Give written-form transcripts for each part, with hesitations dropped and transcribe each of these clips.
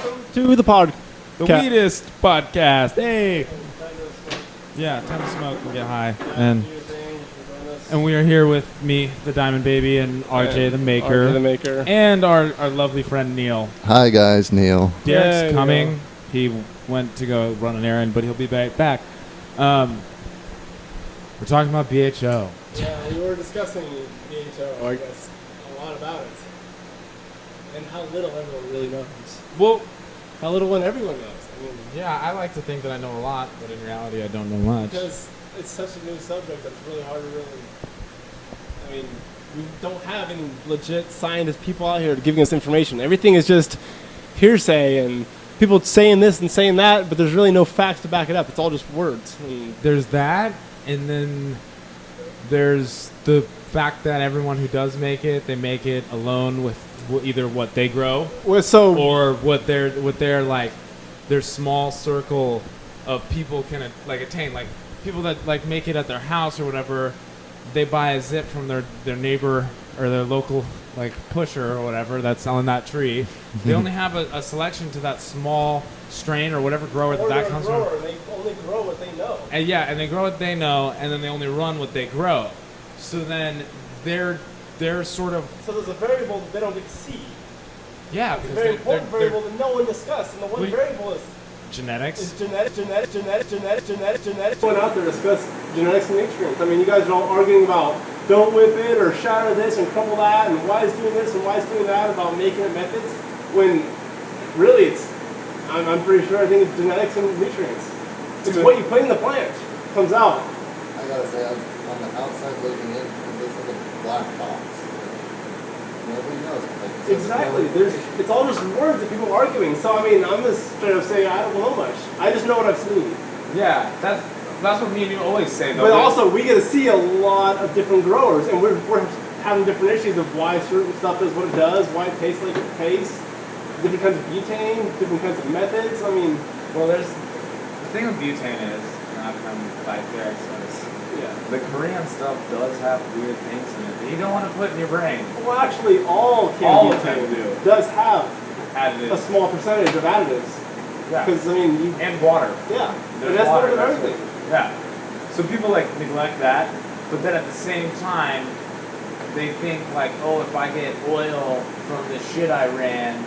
Welcome to the podcast. The Weedist podcast. Hey. Yeah, time to smoke and get high. And we are here with me, the Diamond Baby, and RJ the Maker. RJ the Maker. And our lovely friend Neil. Hi guys, Neil. Derek's Yay, coming. Neil. He went to go run an errand, but he'll be back. We're talking about BHO. Yeah, we were discussing BHO, I guess, a lot about it. And how little everyone really knows. Well, How little everyone knows. I mean, yeah, I like to think that I know a lot, but in reality I don't know much. because it's such a new subject that it's really hard to really... I mean, we don't have any legit scientist people out here giving us information. Everything is just hearsay and people saying this and saying that, but there's really no facts to back it up. It's all just words. And There's that, and then there's the fact that everyone who does make it, they make it alone with either what they grow or what they're like their small circle of people can attain. Like people that like make it at their house or whatever, they buy a zip from their neighbor or their local like pusher or whatever that's selling that tree. They only have a selection to that small strain or whatever grower that comes from. And they only grow what they know. And yeah, and they grow what they know, and then they only run what they grow. So then they're sort of So there's a variable that they don't get to see. yeah, It's a because very they're important variable that no one discussed. And the one Wait. variable is genetics. genetics. Going out there to discuss genetics and nutrients. I mean, you guys are all arguing about don't whip it or shatter this and crumble that and why is doing this and why is doing that about making it methods when really I'm pretty sure I think it's genetics and nutrients. It's what you put in the plant comes out. I gotta say, I'm on the outside looking in, and this is a black box. Nobody knows. Like, Exactly. It's all just words that people are arguing. So I mean, I'm just straight up saying I don't know much. I just know what I've seen. Yeah, that's what me and you always say. Though. But also, we get to see a lot of different growers, and we're having different issues of why certain stuff does what it does, why it tastes like it tastes, different kinds of butane, different kinds of methods. I mean, Well, the thing with butane is, and I've come by Derek says, yeah. the Korean stuff does have weird things in it that you don't want to put in your brain. Well, actually, all All of butane them do. does have a Additives. small percentage of additives. Yeah. Because I mean, And water. yeah, There's and that's water, part of that's everything. Yeah. So people neglect that, but then at the same time, they think like, oh, if I get oil from the shit I ran,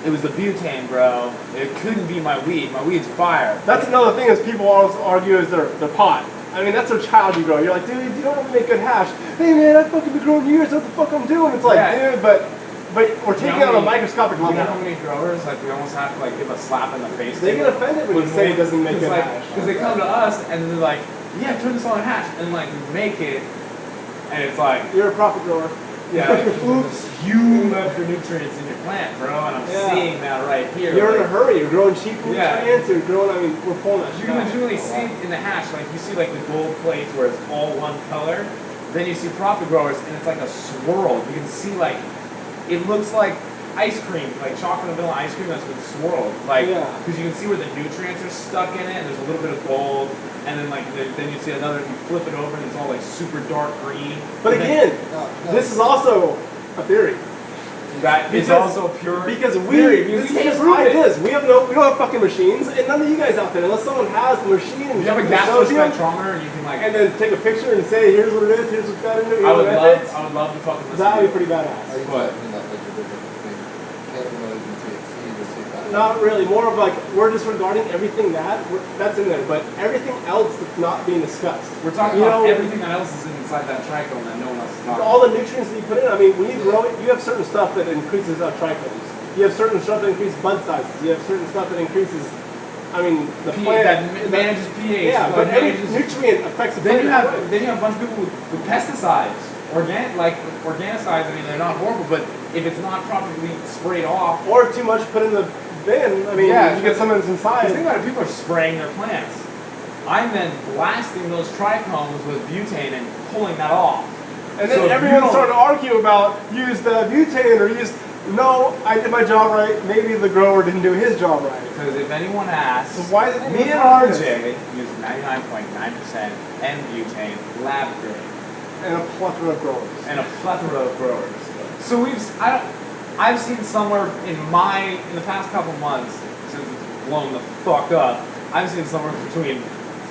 it was the butane, bro. It couldn't be my weed. My weed's fire. That's another thing is people always argue is their pot. I mean, that's their child you grow. You're like, dude, you don't want to make good hash. Hey, man, I've fucking been growing years. What the fuck I'm doing? It's like, Yeah. dude, but we're taking it on a microscopic You know level. how many growers we almost have to give a slap in the face. They get offended when you say it doesn't make good hash. Because they come to us and they're like, yeah, turn this on hash, and we make it, and it's like, You're a profit grower. yeah, oops, you left your nutrients in your plant, bro, and I'm Yeah. seeing that right here. You're in a hurry. You're growing cheap Yeah. nutrients. You're growing. I mean, we're pulling that You shit out. legitimately see in the hash, you see the gold plates where it's all one color. Then you see profit growers, and it's like a swirl. You can see it looks like ice cream, like chocolate and vanilla ice cream that's been swirled. Yeah. Because you can see where the nutrients are stuck in it, and there's a little bit of gold, and then then you see another, you flip it over, and it's all super dark green. But And again, No. this is also a theory. that is Because- also pure Because theory, this is can't just prove it. ideas. We don't have fucking machines, and none of you guys out there, unless someone has a machine and You have a shows gaseous you, spectrometer, and you can and then take a picture and say, here's what it is, here's what's got into it, I would methods. love to fucking listen That to would be you. pretty Are badass. you What? talking about the difference between cannabinoids and THC or CBD? Not really. More of we're disregarding everything that's in there, but everything else that's not being discussed. We're talking You about know, everything that else is inside that trichome that no one else is talking all about. the nutrients that you put in. I mean, when you grow it, you have certain stuff that increases trichomes. You have certain stuff that increases bud sizes. You have certain stuff that increases, the plant that manages pH. Yeah, like but every manages- nutrient affects the Then plant. you have a bunch of people with pesticides, organicides. I mean, they're not horrible, but if it's not properly sprayed off, or too much put in the bin. I mean, Yeah, you get some that's inside. because think about it, people are spraying their plants. I'm then blasting those trichomes with butane and pulling that off. And then So if you everyone don't- started to argue about use the butane or use. No, I did my job right. Maybe the grower didn't do his job right. Because if anyone asks, So why is it me even and talking RJ use 99.9% N-butane lab grade And a plethora of growers. and a plethora of growers. So I've seen somewhere in the past couple months, since it's blown the fuck up, I've seen somewhere between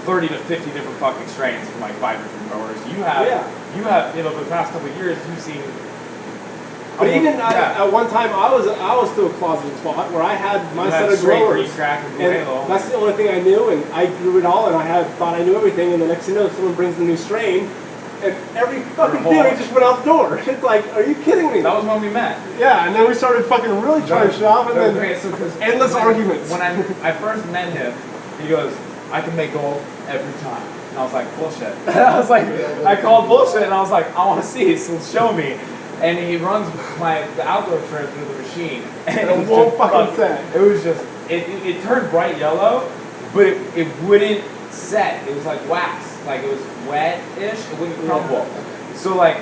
30 to 50 different fucking strains from like 5 different growers. You have, for the past couple of years, you've seen. But even at one time, I was still a closeted spot where I had my set of growers, and that's the only thing I knew, and I grew it all, and I thought I knew everything, and the next thing you know, someone brings a new strain, and every fucking theory just went out the door. It's like, are you kidding me? That was when we met. Yeah, and then we started fucking really trying to shop, and then endless arguments. When I first met him, he goes, I can make gold every time. And I was like, bullshit. I was like, I called bullshit, and I was like, I want to see it, so show me. And he runs the outdoor trim through the machine, and it won't fucking set. It was just, it turned bright yellow, but it wouldn't set. It was like wax. Like, it was wet-ish, it wouldn't crumble. So, like,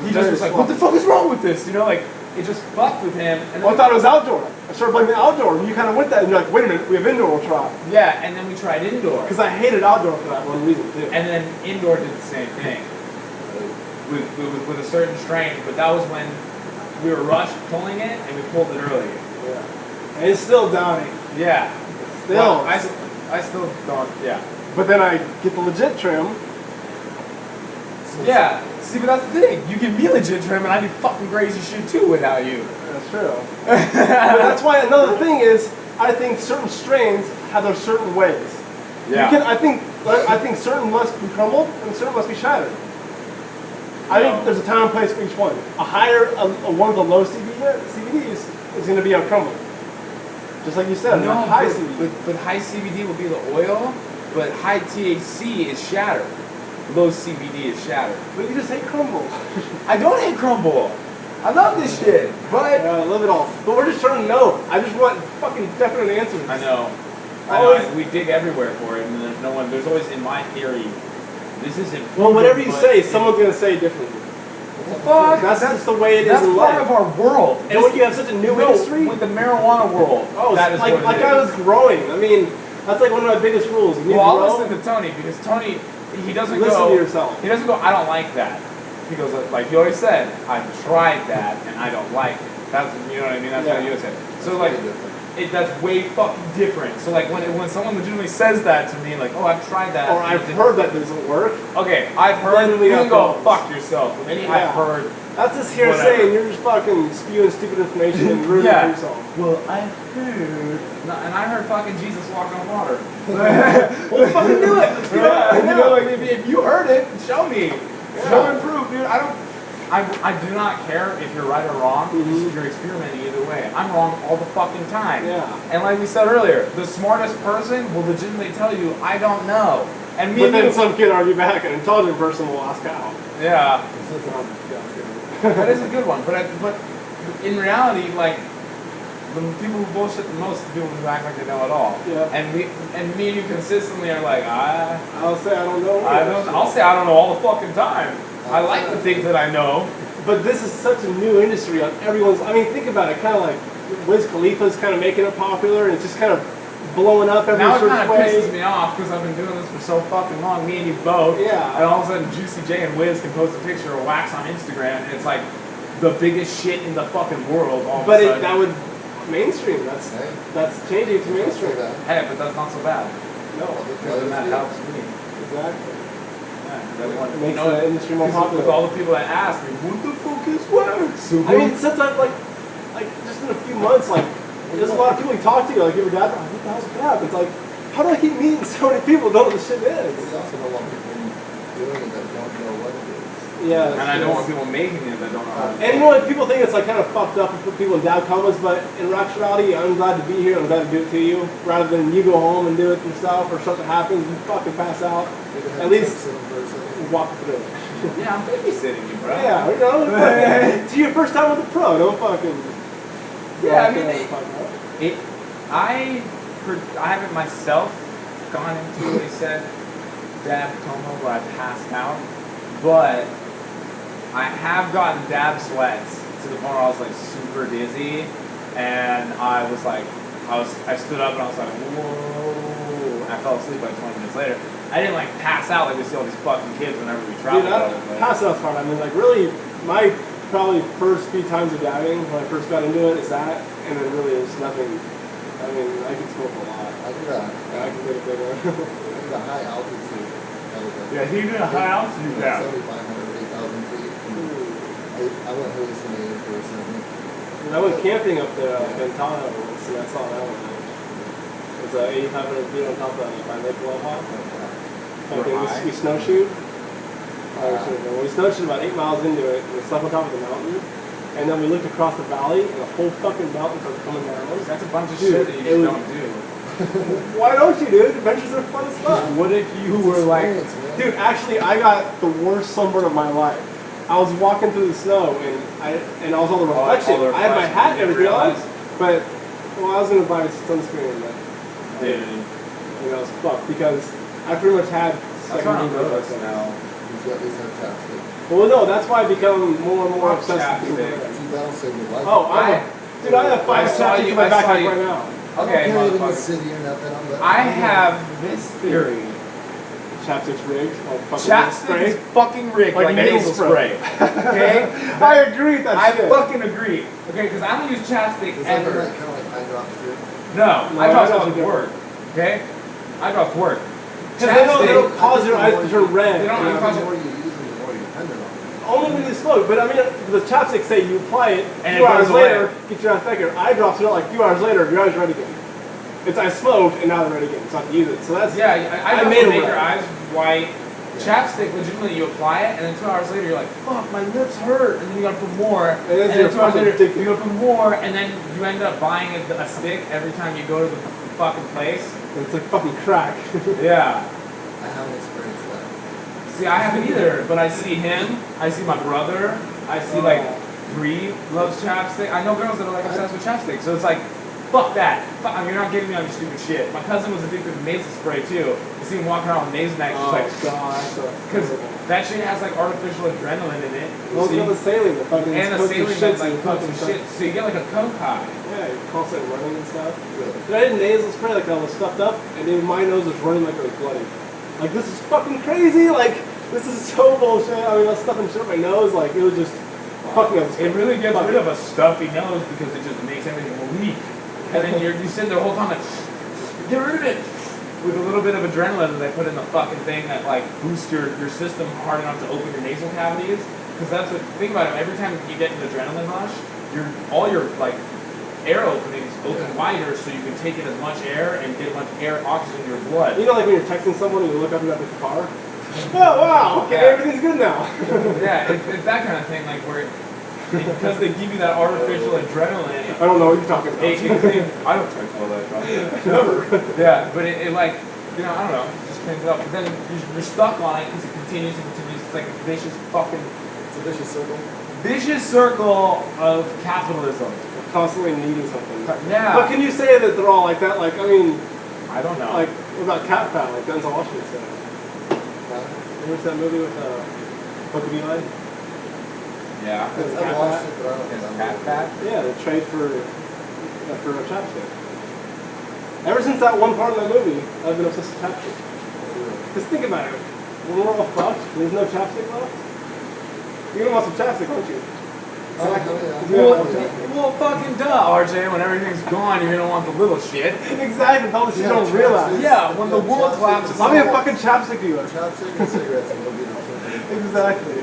he just was like, what the fuck is wrong with this? You know, like, it just fucked with him. And I thought it was outdoor. I started blaming the outdoor, and you kind of went that, and you're like, wait a minute, we have indoor, we'll try. Yeah, and then we tried indoor. Because I hated outdoor for that one reason, too. And then indoor did the same thing with a certain strain, but that was when we were rushed pulling it, and we pulled it early. Yeah. And it's still downing. Yeah. Still. Well, I still don't, yeah. But then I get the legit trim. Yeah. See, but that's the thing. You give me legit trim, and I do fucking crazy shit too without you. That's true. But that's why another thing is, I think certain strains have their certain ways. Yeah. I think certain must be crumbled and certain must be shattered. I think there's a time and place for each one. One of the low CBDs is going to be uncrumbled. Just like you said, high CBD. But high CBD will be the oil, but high THC is shattered. Low CBD is shattered. But you just hate crumble. I don't hate crumble. I love this shit. But I love it all. But we're just trying to know. I just want fucking definite answers. I know. We dig everywhere for it, and there's no one. There's always, in my theory, this isn't. Well, whatever you say, someone's gonna say it differently. Fuck. That's just the way it is in life. That's part of our world. And when you have such a new industry, with the marijuana world, that is like I was growing. I mean, that's like one of my biggest rules. I'll listen to Tony because Tony, he doesn't listen to yourself. He doesn't go, I don't like that. He goes, like you always said, I've tried that and I don't like it. That's, you know what I mean? That's what you always said. So like, that's way fucking different. So like when someone legitimately says that to me, like, oh, I've tried that. Or I've heard that doesn't work. Okay, I've heard. You can go fuck yourself. With any I've heard. That's just hearsay, and you're just fucking spewing stupid information and ruining yourself. Well, I heard. And I heard fucking Jesus walk on water. Well, fucking do it. Let's do it. You know, like if you heard it, show me. Show and prove, dude. I do not care if you're right or wrong. Mm-hmm. You're experimenting either way. I'm wrong all the fucking time. Yeah. And like we said earlier, the smartest person will legitimately tell you, I don't know. And but then some kid argue back, an intelligent person will ask how. Yeah. That is a good one. But in reality, like, the people who bullshit the most are the people who act like they know it all. Yeah. And me and you consistently are like, I'll say I don't know. I'll say I don't know all the fucking time. I like to think that I know. But this is such a new industry on everyone's. I mean, think about it. Kind of like Wiz Khalifa's kind of making it popular, and it's just kind of blowing up every now certain way. Now it kind of pisses me off because I've been doing this for so fucking long, me and you both. Yeah. And all of a sudden, Juicy J and Wiz can post a picture of wax on Instagram, and it's like the biggest shit in the fucking world. But that would mainstream. That's changing to mainstream. Hey, but that's not so bad. No, because then that helps me. Exactly. It makes the industry more popular. With all the people that ask me, what the fuck is wax? I mean, since I've like just in a few months, like there's a lot of people you talk to, like your dad, what the hell's dad? It's like, how do I keep meeting so many people who know what this shit is? There's also a lot of people doing it that don't know what it is. Yeah. And I don't want people making it that don't know how to do it. And you know what, people think it's like kind of fucked up to put people in dad comas, but in actuality, I'm glad to be here, I'm glad to do it to you, rather than you go home and do it yourself, or something happens, you fucking pass out. At least walk through. Yeah, I'm babysitting you, bro. Yeah, you know, it's your first time with a pro, don't fucking. Yeah, I mean, I haven't myself gone into a said dab coma where I've passed out, but I have gotten dab sweats to the point where I was like super dizzy, and I was like, I stood up and I was like, whoa, and I fell asleep like 20 minutes later. I didn't like pass out like we see all these fucking kids whenever we travel. Dude, pass out's hard. I mean, like really, my probably first few times of dabbing when I first got into it is that, and then really there's nothing. I mean, I can smoke a lot. I did a, I can get a big one. I did a high altitude. That was Yeah, he did a high altitude dab. 7,500, 8,000 feet. I went hallucinating for a second. And I went camping up there in Ventana once, and I saw that one. It was 8,500 feet on top of my lake Aloha. We snowshoed. We snowshoed about 8 miles into it, and we slept on top of the mountain. And then we looked across the valley, and the whole fucking mountain started coming down. That's a bunch of Dude, shit that you just don't do. Why don't you, dude? Adventures are fun as fuck. What if you were like, Dude, actually, I got the worst sunburn of my life. I was walking through the snow, and I was on the reflection. all the I had my hat and everything on, realized? but I was gonna buy sunscreen, but dude, you know, it's fucked because I pretty much had. that's why I'm good now. You should at least have chapstick. Well, no, that's why I become more and more obsessed with chapstick. chapstick. That'll save your life. Oh, dude, I have 5 I saw chapsticks you- in my I saw backpack you- right now. Okay, I don't carry it in the motherfucker. city or nothing. I'm letting I you know. have this theory. Chapstick's rigged. Like fucking Chapstick spray. is fucking rigged Like like, nasal nasal spray. spray. Okay? I agree with that I shit. fucking agree. Okay, because I don't use chapstick Is that ever. like, kind of like eye drops too? No, No, I I drops don't fucking do it. work. Okay? I drops work. Because they don't cause your eyes to turn red. They don't you know? cause The your- more you use them, the more you're dependent on them. Only when you smoke, but I mean, the chapstick say you apply it, And few it hours goes away. later, get your ass back here. Eye drops it out like a few hours later, your eyes red again. It's I smoked and now they're red again, so I have to use it. So that's Yeah, I made made it make your red. eyes white. Chapstick, legitimately, you apply it, and then 2 hours later, you're like, fuck, my lips hurt, and then you gotta put more, and then then you're 2 hours fucking later, addicted. you gotta put more, and then you end up buying a stick every time you go to the fucking place. It's like fucking crack. Yeah. I haven't experienced that. See, I haven't either, but I see him, I see my brother, I see like Bree loves chapstick. I know girls that are like obsessed with chapstick, so it's like, fuck that. I mean, you're not getting me on your stupid shit. My cousin was addicted to nasal spray too. You see him walking around with Nasonex, she's like, god. because that shit has like artificial adrenaline in it. Well, it's See? got the saline, the fucking And the coats your saline shit, that's like so you coats and fucking shit, so you get like a coke high. Yeah, you're constantly running and stuff. Really. Dude, I did nasal spray like I was stuffed up, and then my nose was running like it was bloody. Like, this is fucking crazy. Like, this is so bullshit. I mean, I was stuffing shit in my nose. Like, it was just fucking up. It really gets rid of a stuffy nose because it just makes everything weak. And then you sit there the whole time like, get rid of it. With a little bit of adrenaline that they put in the fucking thing that like boosts your system hard enough to open your nasal cavities. Because that's the thing about it. Every time you get an adrenaline rush, all your like air openings open wider so you can take in as much air and get as much air oxygen in your blood. You know, like when you're texting someone and you look up and you have the car? Oh, wow. Okay, Yeah. everything's good now. Yeah, it's that kind of thing, like where because they give you that artificial adrenaline. I don't know what you're talking about. I don't text all that. Never. Yeah, but it like, you know, I don't know, it just cleans it up. But then you're stuck on it because it continues and continues. It's like a vicious fucking, It's a vicious circle. vicious circle of capitalism. Constantly needing something. Yeah. But can you say that they're all like that? Like, I mean, I don't know. like, what about cat fat? Like Denzel Washington said. Remember that movie with Book of Eli? yeah. It's I cat watched fat? it, but I don't Is remember. cat fat? Yeah, they trade for a chapstick. Ever since that one part of that movie, I've been obsessed with chapstick. Just think about it. When we're all fucked, there's no chapstick left. You're gonna want some chapstick, aren't you? Oh, yeah. Well, fucking duh, RJ. When everything's gone, you're gonna want the little shit. Exactly, all the shit you don't chapstick. realize. Yeah, when the world Chapstick collapses. is- I'll be a fucking chapstick dealer. Chapstick and cigarettes and we'll be the Exactly.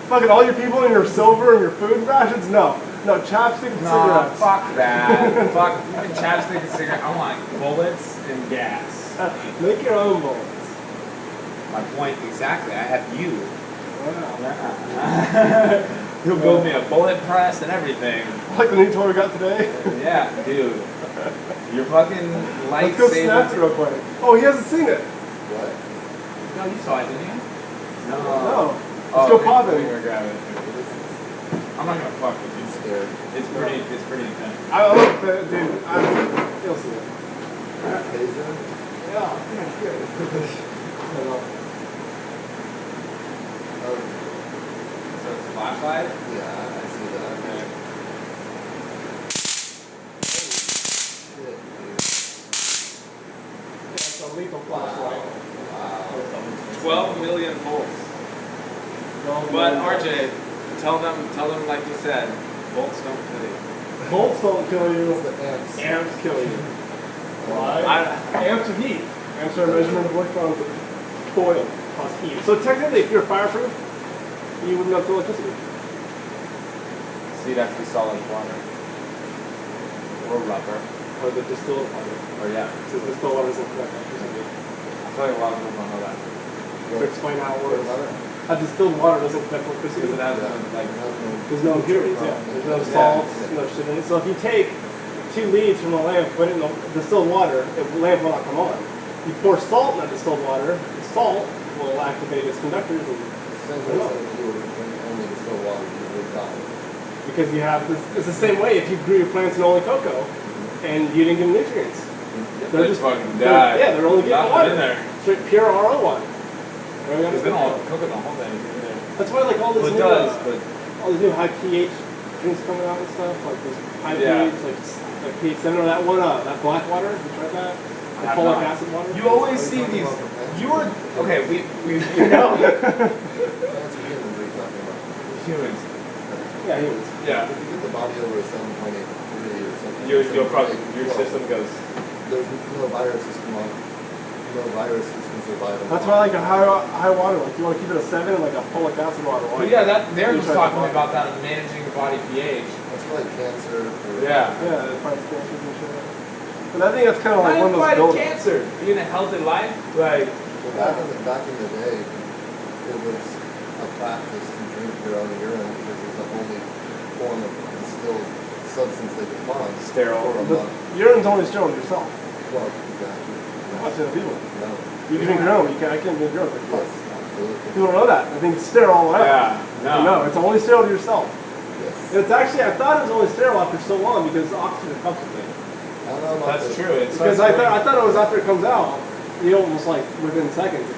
Fucking all your people and your silver and your food rations? No. No, chapstick and Nah, cigarettes. fuck that. Fuck even chapstick and cigarette. I want bullets and gas. Make your own bullets. My point exactly. I have you. Wow. He'll build me a bullet press and everything. Like the new toy we got today. Yeah, dude. Your fucking Let's go snap it lightsaber. real quick. Oh, he hasn't seen it. What? No, you saw it, didn't you? No. Let's go pop We're it. gonna grab it. I'm not gonna fuck with you. Scared. It's pretty intense. I look, dude. You'll see it. Taser? Yeah, good. Oh, So it's a flashlight? yeah, I see that. Okay. Shit, It's a lethal flashlight. dude. Wow. 12 million volts. No, But no. RJ, tell them like you said, volts don't kill you. Volts don't kill you. It's the amps. Amps kill you. Why? I- Amps are heat. Amps are a measurement of electrons that boil plus heat. So technically, if you're fireproof, you wouldn't have to electricity. So you'd have to be solid water. Or rubber. Or the distilled water. Or yeah. So distilled water doesn't conduct electricity. I feel like a lot of people don't know that. To explain how it works. Water. A distilled water doesn't conduct electricity. Because it has Yeah. like There's no impurities, yeah. There's no Yeah. salts, no shit in it. So if you take 2 leads from a lamp, put it in the distilled water, the lamp will not come on. You pour salt in that distilled water, the salt will activate its conductors, and Same reason if you were drinking only distilled water, you would die. because you have this, it's the same way if you grew your plants in only cocoa and you didn't give them nutrients. they just fucking they're- die. Yeah, they're only getting Nothing water. in there. Straight pure RO water. Because they don't cook it, don't hold anything in there. That's why like all this Well, it new, does, but all these new high pH drinks coming out and stuff, like this high Yeah. pH, like pH 7 or that one, that black water. You tried that? The have folic not. acid water. you always see talking these. about the plants? You were okay. We you know Plants are humans we're talking about. humans. Yeah, humans. Yeah. If you get the body over a 7.83 or something. Your 7.8, your well, system goes. There's no viruses come on. No viruses can survive. That's why I like a high water. Like you want to keep it a 7 and like a folic acid water. But yeah, that they're You just tried talking the about that and managing the body pH. That's for like cancer. For Yeah. Yeah, it fights cancer and shit. But I think that's kind of like one of those fighting build. cancer, being a healthy life, like Well, back in the day, it was a practice to drink your own urine because it was the only form of distilled substance they could find. Sterile. For a But month. urine's only sterile yourself. Well, exactly. Not to the people. No. You can drink your own. I can't drink your own. Like, Yes, fuck. absolutely. People don't know that. I think it's sterile all around. yeah, No, it's only sterile to yourself. Yes. And it's actually, I thought it was only sterile after so long because oxygen comes with it. I don't know about That's the- true. It's Because I thought it was after it comes out, you almost like within seconds.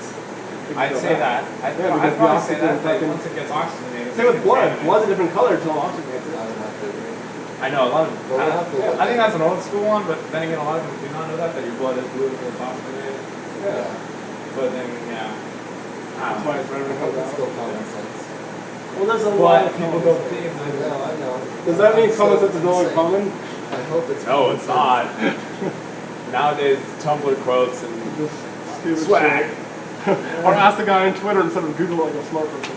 I'd say that. Yeah, I'd because probably the say oxygen that. Like, fucking- once it gets oxygenated. Same with blood. Blood's a different color until oxygenates I it. would have to agree. I know a lot of. Well, we'll have to look I think at that's an old school one, but then again, a lot of people do not know that your blood is blue when it's oxygenated. Yeah. But then, yeah. That's why it's right I when it hope comes it's still out. common sense. Well, there's a lot But of people common don't sense. think I it's know, I know. Does that mean I'm common so sense is no longer insane. common? I hope it's No, common it's sense. not. Nowadays, it's Tumblr quotes and Just stupid swag. shit. Or ask the guy on Twitter instead of Google like a smart person.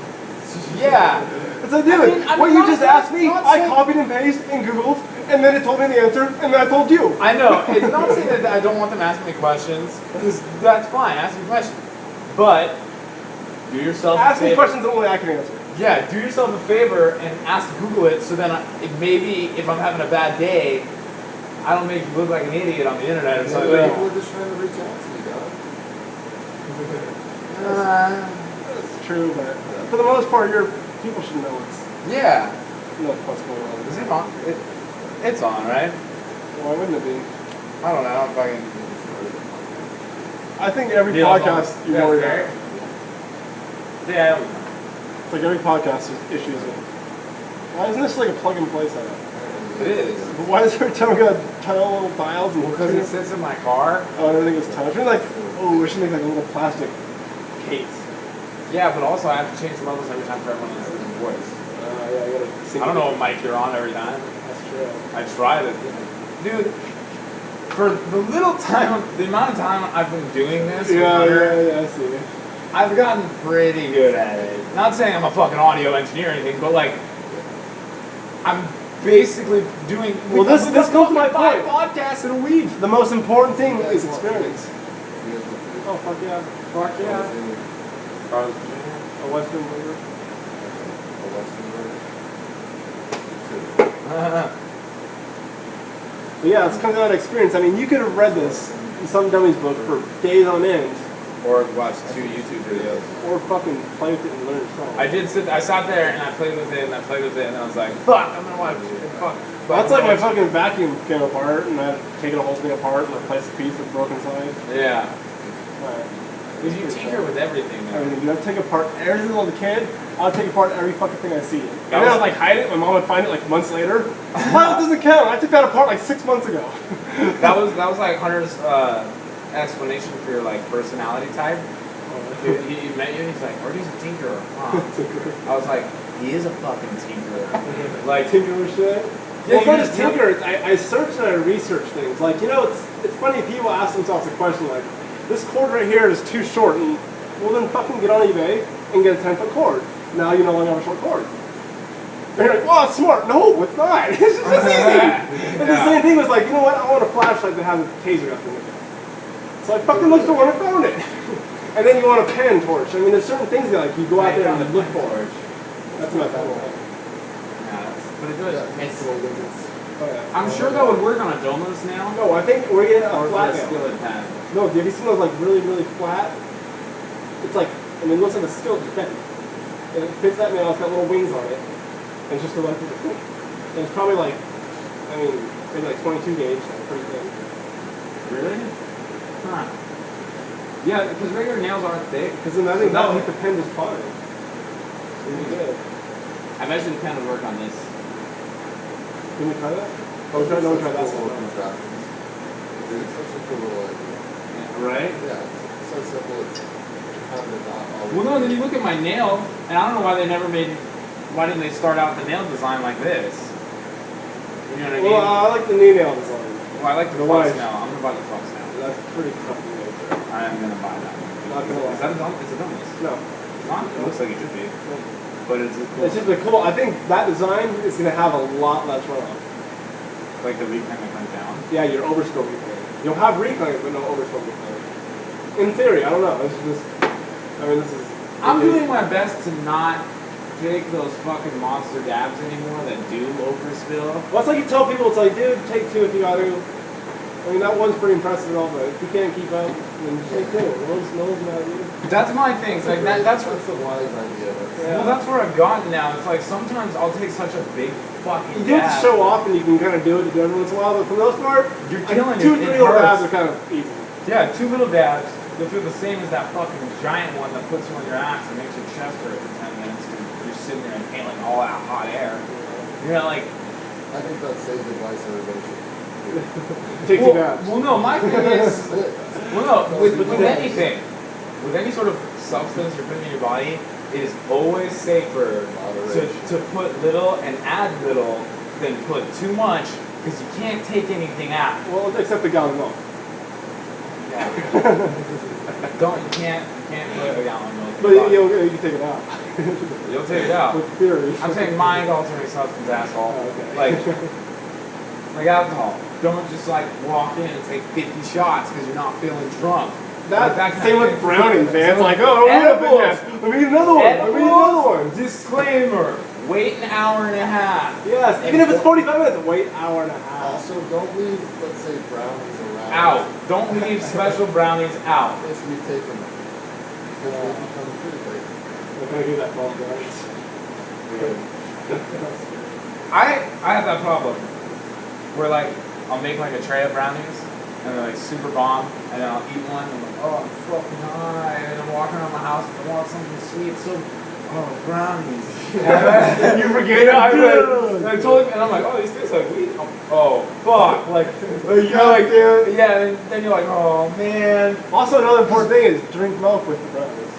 Yeah. It's like, dude, I what mean, you not- just asked me, not I saying- copied and pasted and Googled, and then it told me the answer, and then I told you. I know. It's not saying that I don't want them asking me questions, because that's fine. Ask me questions. But do yourself Ask a me favor. questions that only I can answer. Yeah, do yourself a favor and ask Google it so then maybe if I'm having a bad day, I don't make you look like an idiot on the internet or Maybe something. people are just trying to reach out to you, dog. That's true, but for the most part, people should know Yeah. what's going on. Is it on? It's on, right? Why wouldn't it be? I don't know. I'm fucking. I think every Deal podcast on- you yeah, worry fair. about. Yeah. It's like every podcast is issues with. Why isn't this like a plug and play setup? It is. But why is every time we got tiny little dials and Because it sits in my car. oh, and everything is touch? We're like, oh, we should make like a little plastic case. Yeah, but also I have to change the levels every time for everyone else's voice. Yeah, you gotta sing. I don't know what mic you're on every time. That's true. I tried it. Dude, for the little time, the amount of time I've been doing this, with Hunter, I see. I've gotten pretty good at it. Not saying I'm a fucking audio engineer or anything, but like, I'm basically doing. Well, this goes to my five point. podcasts in a week. The most important thing Yeah, is it's experience. You guys want food? Oh, fuck yeah. Fuck yeah. Carlos A Western burger. A Western burger? Jr. But yeah, it's coming out of experience. I mean, you could have read this in some dummy's book for days on end, Or watch 2 YouTube videos. or fucking play with it and learn yourself. I sat there and I played with it and I played with it and I was like, fuck, I'm gonna watch it. Fuck. That's like my fucking vacuum came apart, and I've taken the whole thing apart and replaced the piece with broken side. Yeah. Right. Because you tinker with everything, man. Everything. Dude, I take apart every single kid. I'll take apart every fucking thing I see. And That then was- I'd like hide it. My mom would find it like months later. Well, it doesn't count. I took that apart like 6 months ago. That was like Hunter's explanation for your like personality type. He met you and he's like, Artie's a tinkerer. Huh? I was like, He is a fucking tinkerer. Like tinker with shit. Yeah, Well, it's not you just just- tinker. It's, I search and I research things. Like, you know, it's funny. People ask themselves a question like, this cord right here is too short, and well, then fucking get on eBay and get a 10-foot cord. Now you no longer have a short cord. And you're like, well, it's smart. No, it's not. It's just easy. And the same thing was like, you know what? I want a flashlight that has a taser up in it. So I fucking looked for one and found it. And then you want a pen torch. I mean, there's certain things that like you go out there and look for. That's not that one. But it does. Oh, yeah. I'm sure that would work on a domeless nail. No, I think we're getting Or a flat a nail. skillet pen. No, have you seen those like really, really flat? It's like, I mean, it looks like a skillet just bent. And it fits that nail, it's got little wings on it. And it's just a length of the stick. And it's probably like, I mean, maybe like 22 gauge, like pretty thin. Really? Huh. Yeah, because regular nails aren't thick. Because then I think that would hit the pen just fine. Really good. I imagine the pen would work on this. Can we try that? Oh, try, no, try that Cool one. contraptions. It's such a cool little idea. Right? Yeah, it's so simple. It's kind of not always. Well, no, then you look at my nail, and I don't know why they never made. Why didn't they start out the nail design like this? You know what I mean? Well, I like the new nail design. Well, I like the the flux white. nail. I'm gonna buy the flux nail. That's pretty fucking good. I am gonna buy that one. Not gonna lie. Is that a dumb? It's a dummies. No. It's not. It looks like it should be. But it's a cool. It's just a cool, I think that design is going to have a lot less runoff. Like the reclaim that comes down. Yeah, your overspill reclaim. You'll have reclaim, but no overspill reclaim. In theory, I don't know. It's just, I mean, this is. I'm doing my best to not take those fucking monster dabs anymore that do overspill. Well, it's like you tell people, it's like, dude, take two if you got to. I mean, that one's pretty impressive and all, but if you can't keep up, then just take two. No one's mad at you. That's my thing. It's like that's what. That's a wise idea. Yeah. Well, that's where I've gotten now. It's like sometimes I'll take such a big fucking You do it to dab. show off, and you can kind of do it every once in a while, but for the most part, You're like, killing two, it. three It little hurts. dabs are kind of easy. Yeah, two little dabs. They'll feel the same as that fucking giant one that puts you on your ass and makes your chest hurt for 10 minutes because you're sitting there inhaling all that hot air. You're not like. I think that's sage advice everybody should do. Take two dabs. Well, no, my thing is. Well, no, with anything, with any sort of substance you're putting in your body, it is always safer to put little and add little than put too much because you can't take anything out. Well, except the gallon milk. You can't put a gallon of milk. But in your body. you can take it out. You'll take it out. With theory. I'm saying mind-altering substance, asshole. Oh, okay. Like alcohol. Don't just like walk in and take 50 shots because you're not feeling drunk. That, Like, same kind of with thing. brownies, man. It's like, oh, Edibles. let me eat another one. Let me eat another one. Disclaimer. Wait an hour and a half. Yes, even if it's 45 minutes, wait an hour and a half. Also, don't leave, let's say, brownies around. Out. Don't leave special brownies out. If you've taken them. Because they become food later. We're gonna do that for all the brownies. I have that problem where like I'll make like a tray of brownies and they're like super bomb and then I'll eat one and I'm like, oh, I'm fucking high, and then I'm walking around my house and I want something sweet, so brownies. You forget I totally, and I'm like, oh, these taste like weed. Oh, fuck. Like you're like, yeah, and then you're like, oh man. Also, another important thing is drink milk with the brownies.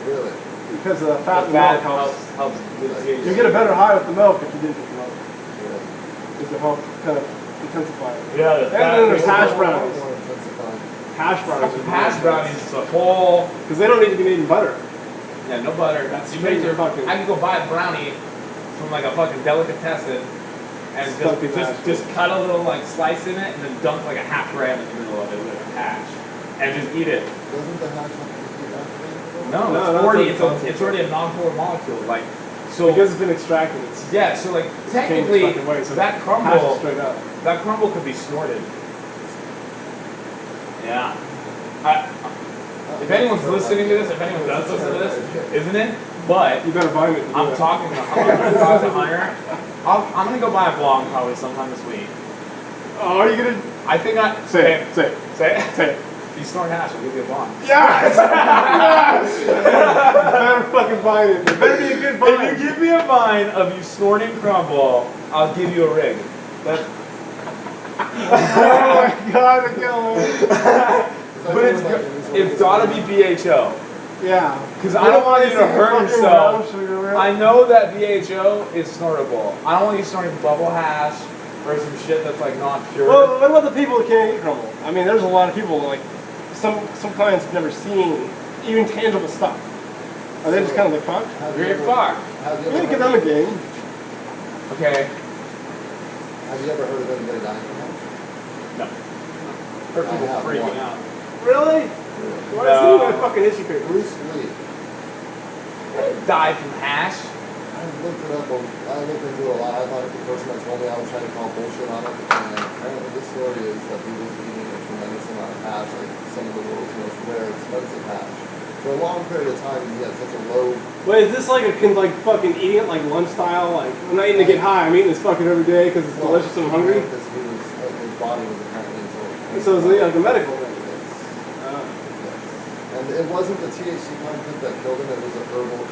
Really? Because the fat in The the milk fat helps. helps with the You get a better high with the milk if you didn't drink milk. Yeah. Because it helps kind of intensify it. Yeah, the And then there's hash More brownies. intensified. Hash brownies. are hash delicious. brownies is a whole. Because they don't need to be made in butter. Yeah, no butter. That's You straight make your fucking- I can go buy a brownie from like a fucking delicatessen and Stuck in hash. just cut a little like slice in it and then dunk like a half gram in the middle of it with hash and just eat it. Doesn't the hash have to be activated? No, No, it's that's already what it's already a non-polar molecule. Like so Because it's been extracted, it's yeah, so like changed technically fucking way. So that hash is crumble straight up. could be snorted. Yeah. If anyone's listening to this, if anyone does listen to this, isn't it? But You better buy it. if you do I'm that. talking to Hunter. I'm gonna go buy a blog probably sometime this week. Oh, are you gonna I think I say it? Say it. Say it. Say it. If you snort hash, I'll give you a blog. Yes! Yes! You better fucking buy it. It better be a good If buy. you give me a vine of you snorting crumble, I'll give you a rig. That's, Oh my god, I'm killing it. but it's gotta be BHO. Yeah. Because I don't want you to hurt fucking yourself. brown sugar. I know that BHO is snortable. I don't want you snorting bubble hash or some shit that's like not pure. Well, what about the people that can't eat crumble? I mean, there's a lot of people, like, some clients have never seen even tangible stuff. Are they just kind of like, fuck? You're fucked. Yeah, give them a game. Okay. Have you ever heard of anybody dying from that? No. Heard I people have freaking one. out. Really? Why is he my fucking issue paper? Bruce Lee. Die from hash? I looked it up. I looked into it a lot. I thought the person that told me I was trying to call bullshit on it. And apparently the story is that he was eating a tremendous amount of hash, like some of the world's most rare, expensive hash. For a long period of time, he had such a low. Wait, is this like fucking eating it like lunch style? Like, I'm not eating to get high. I'm eating this fucking every day because it's delicious and I'm hungry. Because he was, his body was apparently So it's like a medical thing. And it wasn't the THC content that killed him, it was an herbal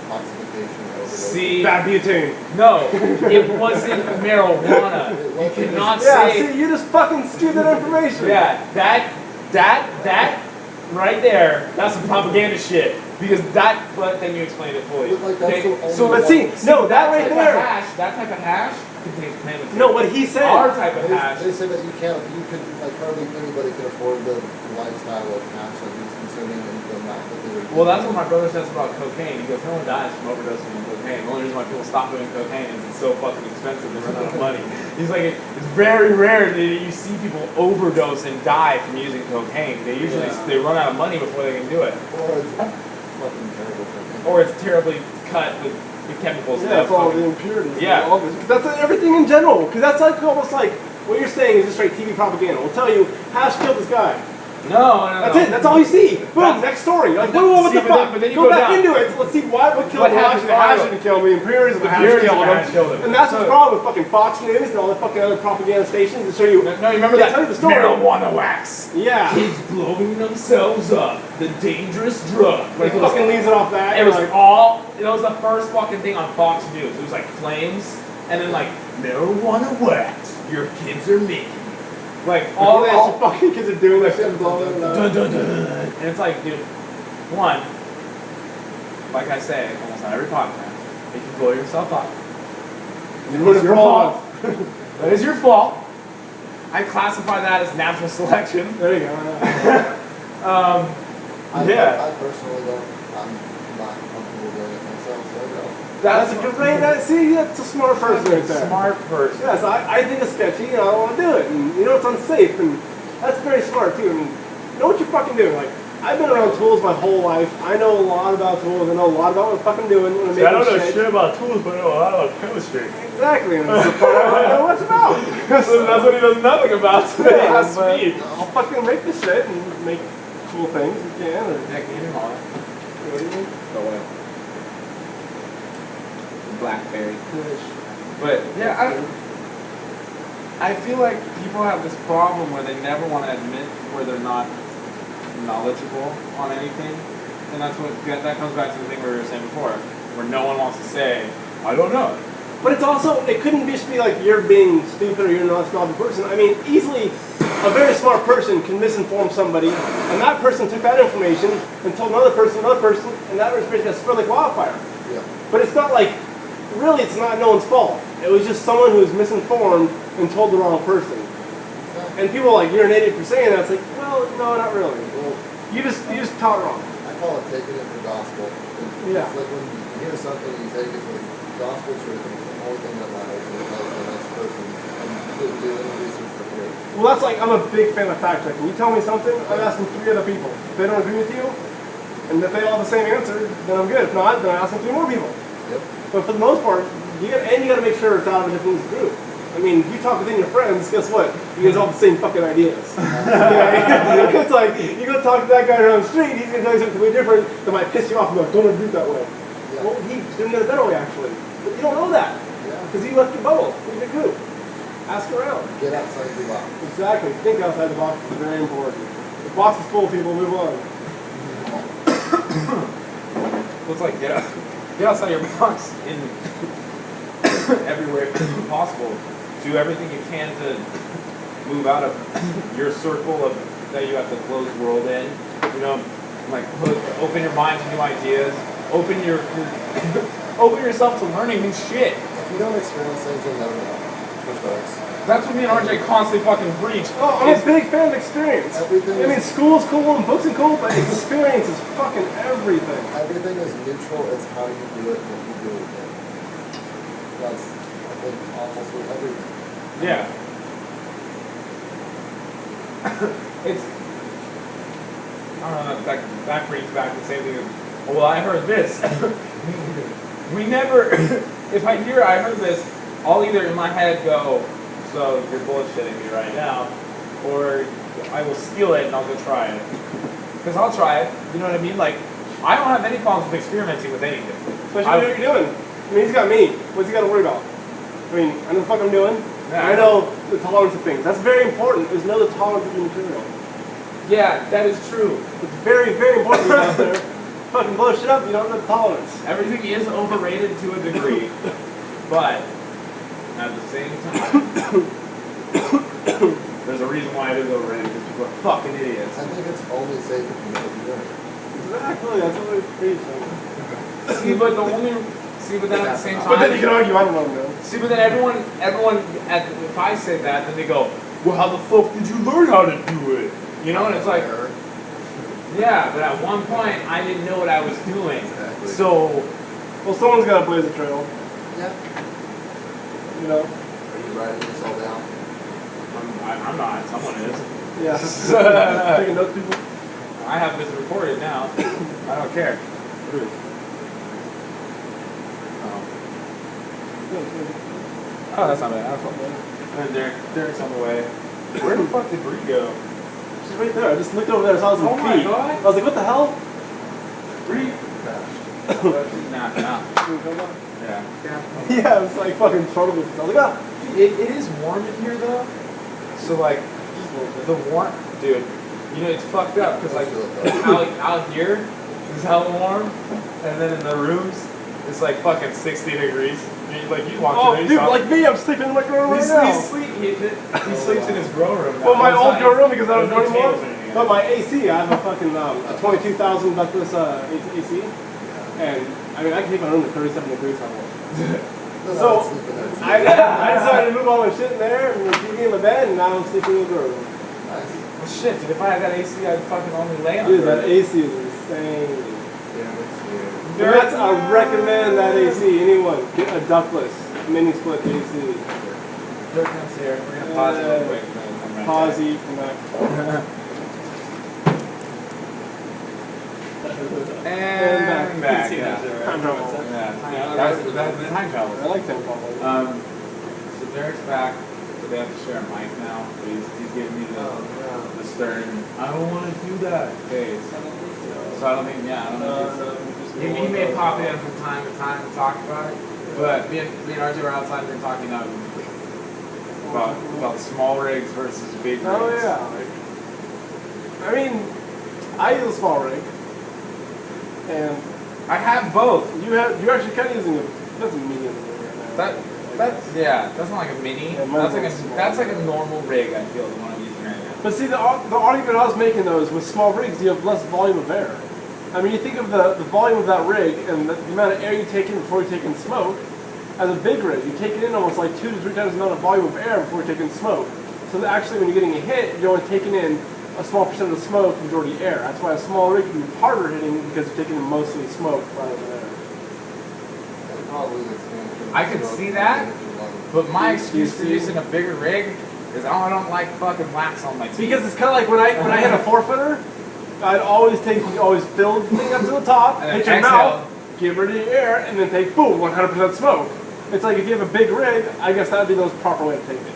toxification overdose. See, Bad butane. no, it wasn't marijuana. You cannot Yeah, say. see, you just fucking skewed that information. Yeah, that right there, that's some propaganda shit. Because but then you explained it fully. Looked like that's the only So let's one. see. No, that right there. That type of hash contains plant material. No, what he said. Our type of They, hash. they said that you could, like hardly anybody could afford the lifestyle of hash that he's consuming and the amount that they were. Well, that's what my brother says about cocaine. He goes, no one dies from overdosing on cocaine. The only reason why people stop doing cocaine is it's so fucking expensive, they run out of money. He's like, it's very rare that you see people overdose and die from using cocaine. They usually they run out of money before they can do it. Or it's fucking terrible. Or it's terribly cut with chemicals. Yeah, that's all the impurities. Yeah. All this. That's everything in general. Because that's like almost like what you're saying is just straight TV propaganda. We'll tell you, hash killed this guy. No. That's it. That's all you see. Boom. Next story. You're like, whoa, what the fuck? But then you go go back down. into it. Let's see what killed What him. happened? Actually, the hash didn't kill me. Impurities of the hash killed him. And that's the problem with fucking Fox News and all the fucking other propaganda stations to show you. No, you remember they that tell you the story. marijuana wax? Yeah. Kids blowing themselves up. The dangerous drug. Like fucking leaves it off that. It was like, it was the first fucking thing on Fox News. It was like flames, and then like marijuana wax. Your kids are making. Like all that fucking kids are doing that shit. Dun, dun, dun. And it's like, dude, one, like I say, almost on every podcast, if you blow yourself up, it's your fault. That is your fault. I classify that as natural selection. There you go. I personally don't. I'm not comfortable doing it myself, so I don't. That's a great. See, that's a smart person right there. Smart person. Yes, I think it's sketchy and I don't want to do it. And you know it's unsafe and that's very smart too. I mean, know what you're fucking doing. Like, I've been around tools my whole life. I know a lot about tools. I know a lot about what I'm fucking doing when I'm making I don't know shit. shit about tools, but I know a lot about chemistry. Exactly. And that's the part I don't know much about. So that's what he knows nothing about. So he has speed. I'll fucking make this shit and make cool things if you can. Or, Technique and all that. what do you mean? Go away. Blackberry Kush. But yeah, I feel like people have this problem where they never want to admit where they're not knowledgeable on anything, and that comes back to the thing we were saying before, where no one wants to say, I don't know. But it's also, it couldn't just be like you're being stupid or you're not a knowledgeable person. I mean, easily, a very smart person can misinform somebody, and that person took that information and told another person, and that information got spread like wildfire. Yeah. But it's not like, really, it's not no one's fault. It was just someone who was misinformed and told the wrong person. And people are like, you're an idiot for saying that. It's like, well, no, not really. Well, You just taught wrong. I call it taking it for gospel. Yeah. It's like when you hear something, you take it for the gospel truth, and it's the only thing that matters, and you tell it to the next person. And you didn't do any research for it. Well, that's like, I'm a big fan of fact checking. You tell me something, I'm asking 3 other people. If they don't agree with you, and if they all have the same answer, then I'm good. If not, then I'm asking 3 more people. Yep. But for the most part, you got to make sure it's out of a different group. I mean, if you talk within your friends, guess what? You guys all have the same fucking ideas. Yeah, it's like, you go talk to that guy around the street, he's going to tell you something completely different that might piss you off and go, don't ever do it that way. Yeah. Well, he's doing it a better way, actually. But you don't know that. Because he left your bubble. Leave your group. Ask around. Get outside the box. Exactly. Think outside the box is very important. The box is full, people. Move on. Looks like get outside your box in every way possible. Do everything you can to move out of your circle of that you have the closed world in. You know, Like, open your mind to new ideas. Open your open yourself to learning new shit. If you don't experience things, you'll never know. For starts. That's what me and RJ constantly fucking preach. Oh, I'm a big fan of experience. Everything I mean, school's cool and books are cool, but experience is fucking everything. Everything is neutral. It's how you do it, what you do with it. That's, I think, almost with everything. Yeah. It's, I don't know, that brings back the same thing as, well, I heard this. We never, if I heard this, I'll either in my head go, so you're bullshitting me right now, or I will steal it and I'll go try it. Because I'll try it, you know what I mean? Like, I don't have any problems with experimenting with anything. Especially what you're doing. I mean, he's got me. What's he got to worry about? I mean, I know the fuck I'm doing. Yeah, I know the tolerance of things. That's very important. There's no tolerance of the material. Yeah, that is true. It's very, very important out there. Fucking blow shit up, you don't have the tolerance. Everything is overrated to a degree, but at the same time, there's a reason why it is overrated, because people are fucking idiots. I think it's only safe if you know what you're doing. Exactly, that's what it's preaching. But then at the same time. But then you can argue, I don't know, man. See, but then everyone, if I say that, then they go, well, how the fuck did you learn how to do it? You know, and it's like, yeah, but at one point, I didn't know what I was doing. Exactly. So, Well, someone's got to blaze a trail, Yeah. you know? Are you writing yourself down? I'm not, someone is. Yeah. Taking notes, people. I have this recorded now. I don't care. Oh, that's not bad. Derek's on the way. Where the fuck did Bree go? She's right there. I just looked over there and saw some Oh my feet. God. I was like, what the hell? Bree? Nah. Yeah. Yeah, I was like fucking startled with this. I was like, ah. It is warm in here though. So like, the warm, dude. You know it's fucked up because like out here is hella warm, and then in the rooms it's like fucking 60 degrees. You walk Oh, in there, dude, like me, I'm sleeping in my grow room right now. He sleeps in his grow room. Well, my old grow room because I don't There's know no anymore. tables or anything. But my AC, I have a fucking a 22,000 ductless AC, and I mean I can keep my room at 37 degrees level. So I decided to move all my shit in there and the TV in the bed, and now I'm sleeping in the grow room. Well, shit, dude. If I had that AC, I'd fucking only lay on. Dude, that AC is insane. Yeah, That's, I recommend that AC. Anyone get a ductless mini split AC. Dirk comes here. We're gonna pause it real quick. And then come right Pause, back. eat, come back. And back. Yeah. Time travel. Yeah. That's the time travel. I like time travel. So Derek's back, but they have to share a mic now. He's giving me the stern, I don't want to do that face. So I don't think, I don't know. He may pop in from time to time to talk about it, but me and RJ were outside and we were talking about small rigs versus big rigs. Oh yeah. I mean, I use a small rig, and I have both. you're actually kind of using that's a medium rig right now. That's not like a mini. Yeah, That's like a normal rig. I feel the one I'm using right now. But see, the argument I was making though is with small rigs, you have less volume of air. I mean, you think of the volume of that rig and the amount of air you take in before you take in smoke. As a big rig, you take it in almost like 2 to 3 times the amount of volume of air before you take in smoke. So that actually, when you're getting a hit, you're only taking in a small percent of the smoke, majority air. That's why a small rig can be harder hitting because you're taking in mostly smoke rather than air. I can see that, but my excuse for using a bigger rig is I don't like fucking wax on my teeth. Because it's kind of like when I hit a 4-footer, I'd always fill the thing up to the top, And hit then your exhale. mouth, get rid of the air, and then take, boom, 100% smoke. It's like if you have a big rig, I guess that would be the most proper way to take it.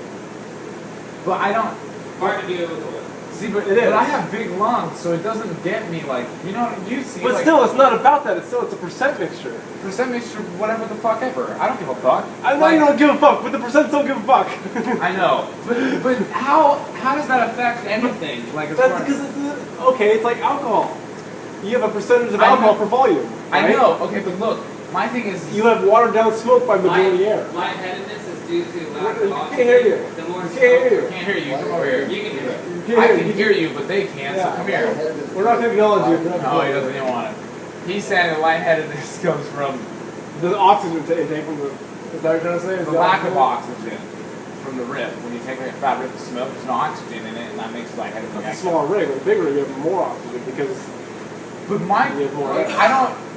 But I don't. Hard to do with the See, but It is. I have big lungs, so it doesn't get me like you see. But like, still, it's not about that. It's a percent mixture. percent mixture, whatever the fuck ever. I don't give a fuck. I know you don't give a fuck, but the percents don't give a fuck. I know, but how does that affect anything? Like as That's far- because it's like alcohol. You have a percentage of I alcohol know. per volume. I right? know. Okay, but look, my thing is You have watered down smoke by majority air. Lightheadedness is due to lack We of can't oxygen. hear you. The more We can't hear you. Can't hear you. Come over here. You can hear it. You I can't can hear hear you, but they can't. Yeah. So come here. We're not going to acknowledge you. No, he doesn't even want it. He's saying the lightheadedness comes from The oxygen intake from the. Is that what you're trying to say? Is the lack of oxygen from the rip. When you take like a fat rip of smoke, there's no oxygen in it, and that makes you lightheaded. That's a smaller rig. With a bigger rig, you have more oxygen because. But my, You have more. I don't.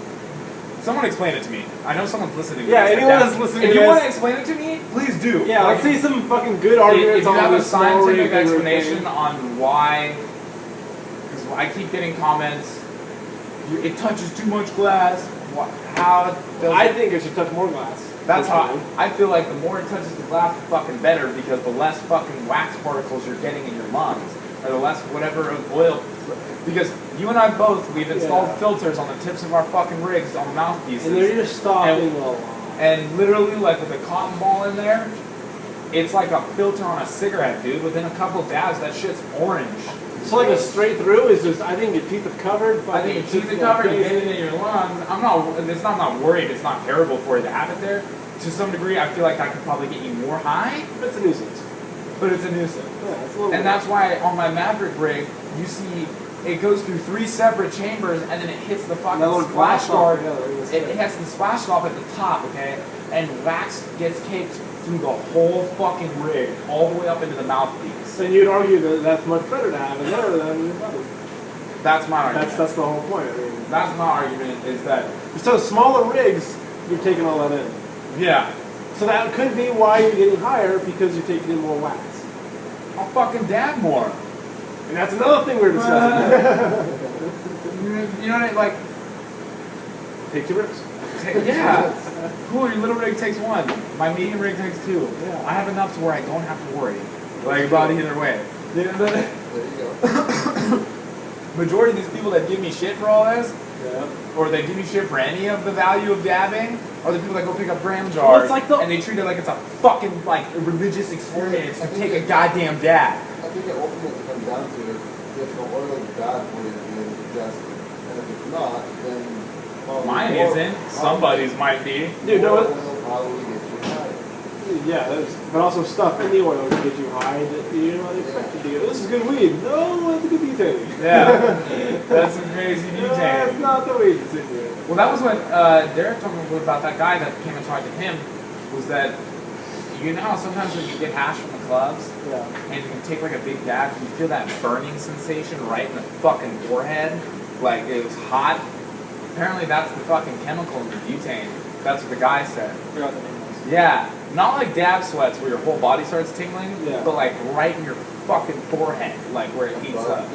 Someone explain it to me. I know someone's listening. Yeah, to this. anyone that's listening If to you this- want to explain it to me, please do. Yeah, Like, let's see some fucking good If arguments you on have a this small rig, scientific big rig explanation thing. on why, because I keep getting comments, it touches too much glass. How does I it? think it should touch more glass. That's how personally. I feel like the more it touches the glass, the fucking better, because the less fucking wax particles you're getting in your lungs, or the less whatever oil. Because you and I both, we've installed Yeah. filters on the tips of our fucking rigs on the mouthpieces. And they're just stopping And- a lot. And literally, like with a cotton ball in there, it's like a filter on a cigarette, dude. Within a couple dabs, that shit's orange. So like a straight through is just, I think your teeth are covered. I think your teeth are covered, you get it in your lungs. I'm not worried. It's not terrible for you to have it there. To some degree, I feel like that could probably get you more high, It's a nuisance. but it's a nuisance. Yeah, it's a little And that's why on my Maverick rig, you see it goes through 3 separate chambers, and then it hits the fucking Another splash splash guard. off, yeah, It hits the splash stop at the top, okay? And wax gets caked through the whole fucking rig, all the way up into the mouthpiece. Then you'd argue that that's much better to have it there than your button. That's my argument. That's the whole point. I mean, That's my argument, is that, so smaller rigs, you're taking all that in. yeah, So that could be why you're getting higher, because you're taking in more wax. I'll fucking dab more. And that's another thing we're discussing. You know what I mean? Like, Take 2 rips. yeah. Cool, your little rig takes 1. My medium rig takes 2. Yeah. I have enough to where I don't have to worry. Like, about either way. There you go. Majority of these people that give me shit for all this, Yeah. or they give me shit for any of the value of dabbing, are the people that go pick up gram Well, jars it's like the- and they treat it like it's a fucking like a religious experience to take a goddamn dab. I think it ultimately comes down to if the oil is bad for you to be ingested, and if it's not, then Mine isn't. Somebody's might be. Dude, no, more it- oil probably gets you high. Yeah, but also stuff in the oil to get you high that you're not expected to get. This is good weed. No, that's a good butane. Yeah, that's some crazy No, that's butane. not the weed that's in here. Well, that was when Derek told me about that guy that came and talked to him. Was that you know how sometimes when you get hash from the clubs Yeah. and you take like a big dab, you feel that burning sensation right in the fucking forehead, like it was hot. Apparently, that's the fucking chemical in the butane. That's what the guy said. Forgot the name was. Yeah, not like dab sweats where your whole body starts tingling, Yeah. but like right in your fucking forehead, like where it heats up.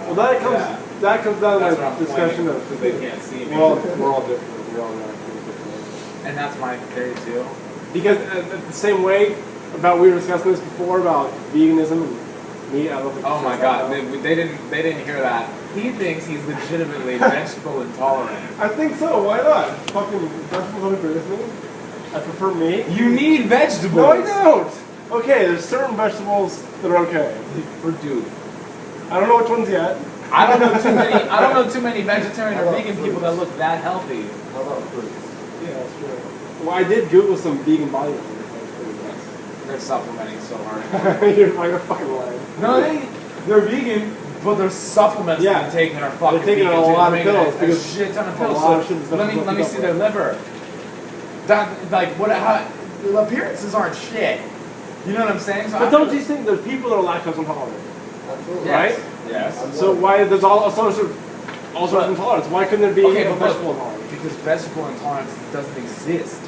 Well, that comes Yeah. down That's to what a I'm discussion pointing, of because they can't see me. we're all different. We're all react differently. And that's my theory too. Because the same way about we were discussing this before about veganism and meat. I don't think. Oh my god, they didn't hear that. He thinks he's legitimately vegetable intolerant. I think so. Why not? Fucking vegetables don't agree with me. I prefer meat. You need vegetables. No, I don't. Okay, there's certain vegetables that are okay. For dude. I don't know which ones yet. I don't know too many vegetarian or vegan people that look that healthy. How about fruits? Yeah, that's true. Well, I did Google some vegan bodybuilders. They're supplementing so hard. You're fucking lying. No, they're vegan, but their supplements Yeah. they're taking are fucking They're taking vegan. a too. lot They're of making pills a because shit ton of a pills. lot of So shit is let me vegetables see up their with. liver. That like what? How, the appearances aren't shit. You know what I'm saying? So But I don't feel- you think there's people that are lactose intolerant? Absolutely. Yes. right? Yes. So why there's all sorts of intolerance? Why couldn't there be Okay, a but vegetable look, intolerance? because vegetable intolerance doesn't exist.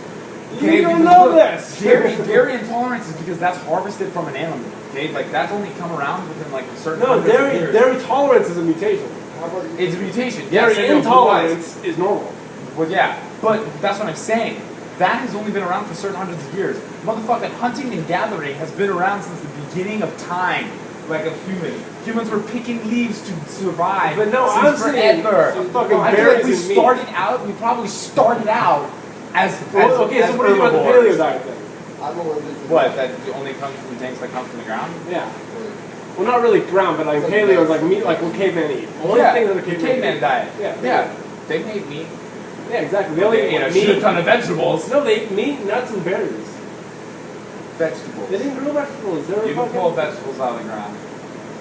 You don't because know look, this. Dairy intolerance is because that's harvested from an animal. Okay, like that's only come around within like a certain. No, hundreds of years. dairy tolerance is a mutation. How about you? It's a mutation. Dairy Yes, I know, intolerance is normal. Well, yeah, but that's what I'm saying. That has only been around for certain hundreds of years. Motherfucking hunting and gathering has been around since the beginning of time, like of humans. Humans were picking leaves to survive. But no, since I'm saying forever. some fucking I feel like berries and meat. we probably started out as Well, okay, as so what do you think about the herbivores. paleo diet then? I'm allergic to What? That only comes from things that come from the ground? Yeah. Well, not really ground, but like paleo is like meat, like what cavemen eat. Only yeah, thing that a the caveman caveman eat. diet. Yeah. Yeah. They made meat. Yeah, exactly. They only They ate a eat shit meat. ton of vegetables. No, they eat meat, nuts, and berries. vegetables. They didn't grow vegetables. They were You can fucking. pull vegetables out of the ground.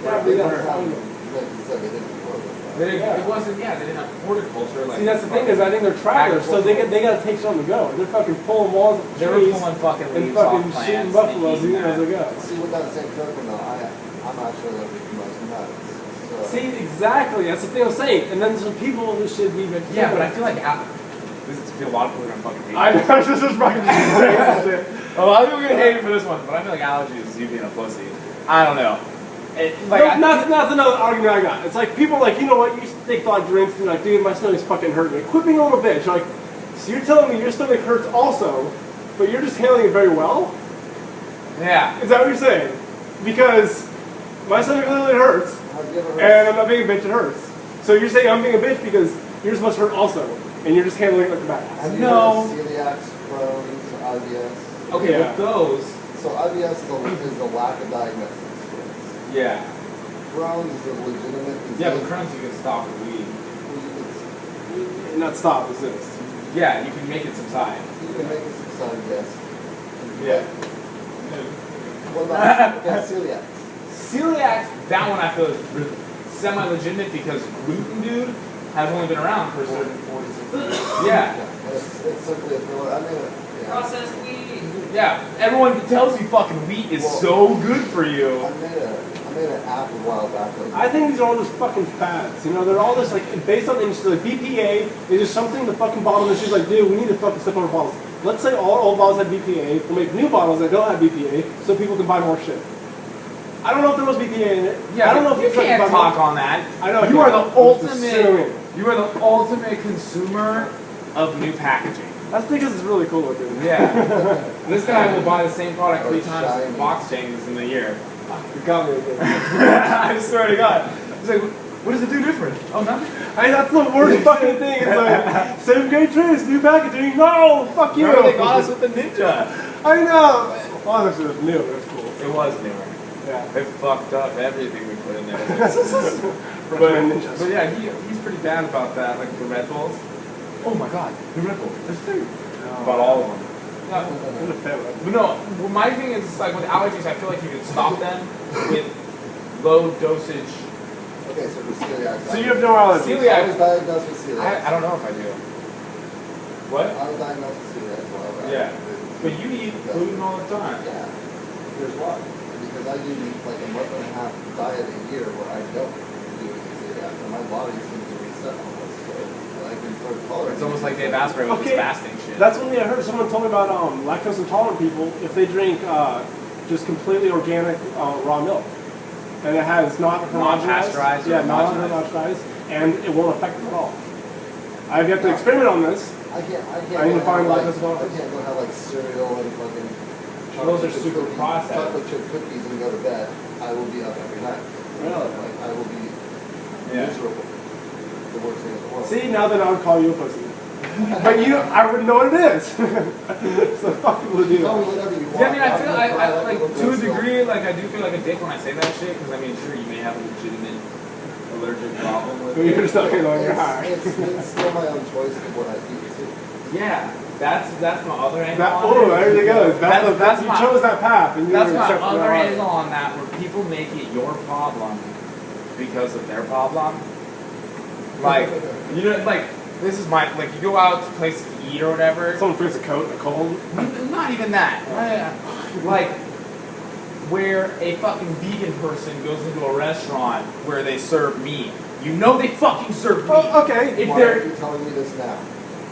Yeah, They they don't were. have, like you said, they didn't grow them. It wasn't. Yeah, they didn't have horticulture. Like See, that's the thing is, I think they're travelers, so they gotta take shit on the go. They're fucking pulling walls of They were trees pulling fucking and leaves off fucking plants. shooting buffaloes and eating as they go. See, with that same token, though, I'm not sure that we can most nuts. So. See, exactly. That's the thing I'm saying. And then some people who should be vegetarian. Yeah, but I feel like a lot of people are gonna fucking hate. I know. This is fucking that shit. A lot of people are gonna hate me for this one, but I feel like allergies is you being a pussy. I don't know. That's another argument I got. It's like people are like, you know what, you take a lot of drinks and you're like, dude, my stomach's fucking hurting me. Quit being a little bitch. Like, so you're telling me your stomach hurts also, but you're just handling it very well? Yeah. Is that what you're saying? Because my stomach literally hurts, and I'm not being a bitch, it hurts. So you're saying I'm being a bitch because yours must hurt also, and you're just handling it like the badass. Have you No. heard of celiacs, Crohn's, IBS? Okay, Yeah. with those. So IBS is the lack of diagnosis. Yeah. Crohn's is a legitimate disease. Yeah, but Crohn's you can stop with weed. Not stop, exist. Yeah, you can make it subside. You can make it subside, yes. Yeah. What about celiacs? Celiac, that one I feel is semi-legitimate because gluten, dude, has only been around for a certain 46 years. Yeah. And it's simply a filler. I mean, yeah. Processed weed. Yeah, everyone tells you fucking wheat is so good for you. I made an app a while back. I think these are all just fucking fads. You know, they're all just like based on industry. Like BPA is just something the fucking bottle industry's like, dude, we need to fucking step on our bottles. Let's say all old bottles have BPA. We'll make new bottles that don't have BPA so people can buy more shit. I don't know if there was BPA in it. Yeah, I don't know if you can't talk on that. I know. You are the I'm just ultimate. assuming. You are the ultimate consumer of new packaging. That's because it's really cool looking. Yeah. This guy will buy the same product 3 times in box changes in a year. You got me again. I swear to God. He's like, what does it do different? Oh, nothing. Hey, that's the worst fucking thing. It's like, same great trace, new packaging. No, fuck you. Remember they got us with the Ninja. I know. Honestly, it was new. It was cool. It was newer. Yeah. They fucked up everything we put in there. Recommend ninjas. But yeah, he's pretty bad about that, like the Red Bulls. Oh my God, the Red Bull. There's 2. About all of them. But no, well, my thing is like with allergies, I feel like you can stop them with low dosage. Okay, so for celiac. So you have no allergies? I was Celiac. diagnosed with celiac. I don't know if I do. What? I was diagnosed with celiac as well. Yeah. But you eat gluten all the time. Yeah. Here's why. Because I do like a month and a half diet a year where I don't do any celiac, and my body seems to reset almost. So I can start tolerating. It's almost like Dave Asprey with his fasting shit. That's one thing I heard. Someone told me about lactose intolerant people if they drink just completely organic raw milk, and it has not homogenized, Non-pasteurized or yeah, not homogenized. homogenized, and it won't affect them at all. I've yet to experiment on this. I can't I need to go find have, lactose intolerant. I can't go have like cereal and fucking Those are chocolate super cookies- processed. chocolate chip cookies and go to bed. I will be up every night. Really? Like I will be Yeah. miserable. It's the worst thing in the world. See, now then I would call you a pussy. But I wouldn't know what it is. So fuck people who do Tell me that. whatever you want. Yeah, I mean, I feel I'm gonna cry like a to a little bit, degree, like I do feel like a dick when I say that shit, because I mean, sure, you may have a legitimate allergic problem with But you're it. just not so on your high. it's still my own choice of what I eat too. Yeah, that's my other angle. That, on oh, it. there you go. That's my, you chose that path, and you that's were my accepting other that. angle on that, where people make it your problem because of their problem. Like, you know, like this is my like you go out to places to eat or whatever. Someone forgets a coat in the cold. Not even that. Like where a fucking vegan person goes into a restaurant where they serve meat. You know they fucking serve meat. Oh, okay. If Why are they're you telling me this now?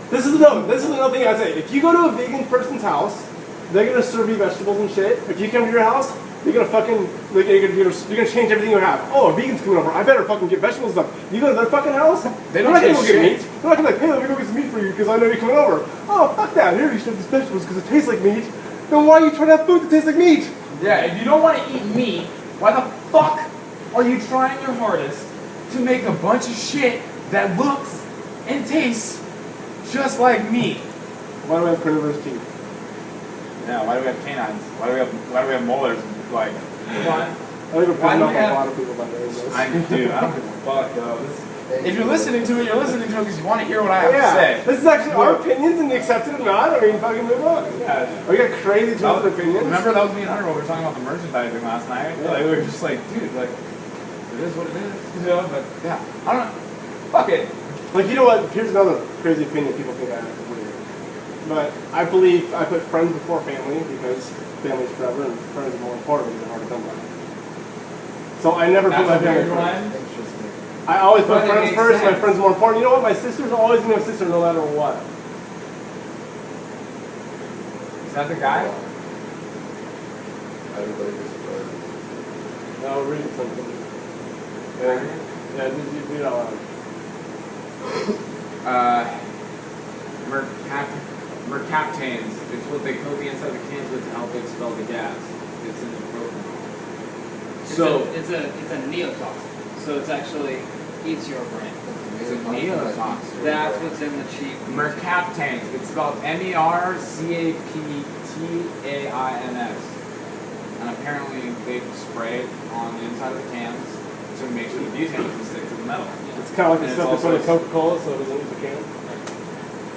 This is another thing I say. If you go to a vegan person's house, they're gonna serve you vegetables and shit. If you come to your house, you're gonna fucking like, you're gonna change everything you have. Oh, a vegan's coming over. I better fucking get vegetables and stuff. You go to their fucking house, They don't they're not gonna change go get shit. meat. They're not gonna be like, hey, let me go get some meat for you because I know you're coming over. Oh, fuck that. Here, you should have these vegetables because it tastes like meat. Then why are you trying to have food that tastes like meat? yeah, if you don't want to eat meat, why the fuck are you trying your hardest to make a bunch of shit that looks and tastes just like meat? Why do we have carnivorous teeth? Yeah, why do we have canines? Why do we have molars? Like, come on. I think we're Why putting do up we a have- lot of people by doing this. I don't give a fuck though. If you're listening to it, you're listening to it because you want to hear what I have to say. This is actually our opinions, and you accept it or not. I mean, fucking move on. Yeah. We got crazy twisted opinions. Remember that was me and Hunter when we were talking about the merchandising last night? Yeah. Like, we were just like, dude, like, it is what it is. You know, but yeah, I don't know. Fuck it. Like, you know what? Here's another crazy opinion people think I have. But I believe I put friends before family because family's forever and friends are more important and they're hard to come by. So I never put my family first. I always put friends first, my friends are more important. You know what? My sister's always going to have a sister no matter what. Is that the guy? Everybody is friends. No, read something. Yeah, just you read out loud. Mercaptanes. It's what they coat the inside of the cans with to help expel the gas. It's in the propanol. It's a neotoxin. So it's actually eats your brain. It's a neotoxin. That's what's in the cheap. Mercaptanes. It's spelled MERCAPTAINS. And apparently they spray it on the inside of the cans to make sure the butane doesn't stick to the metal. It's kind of like the stuff they put in Coca-Cola so it doesn't leave the can.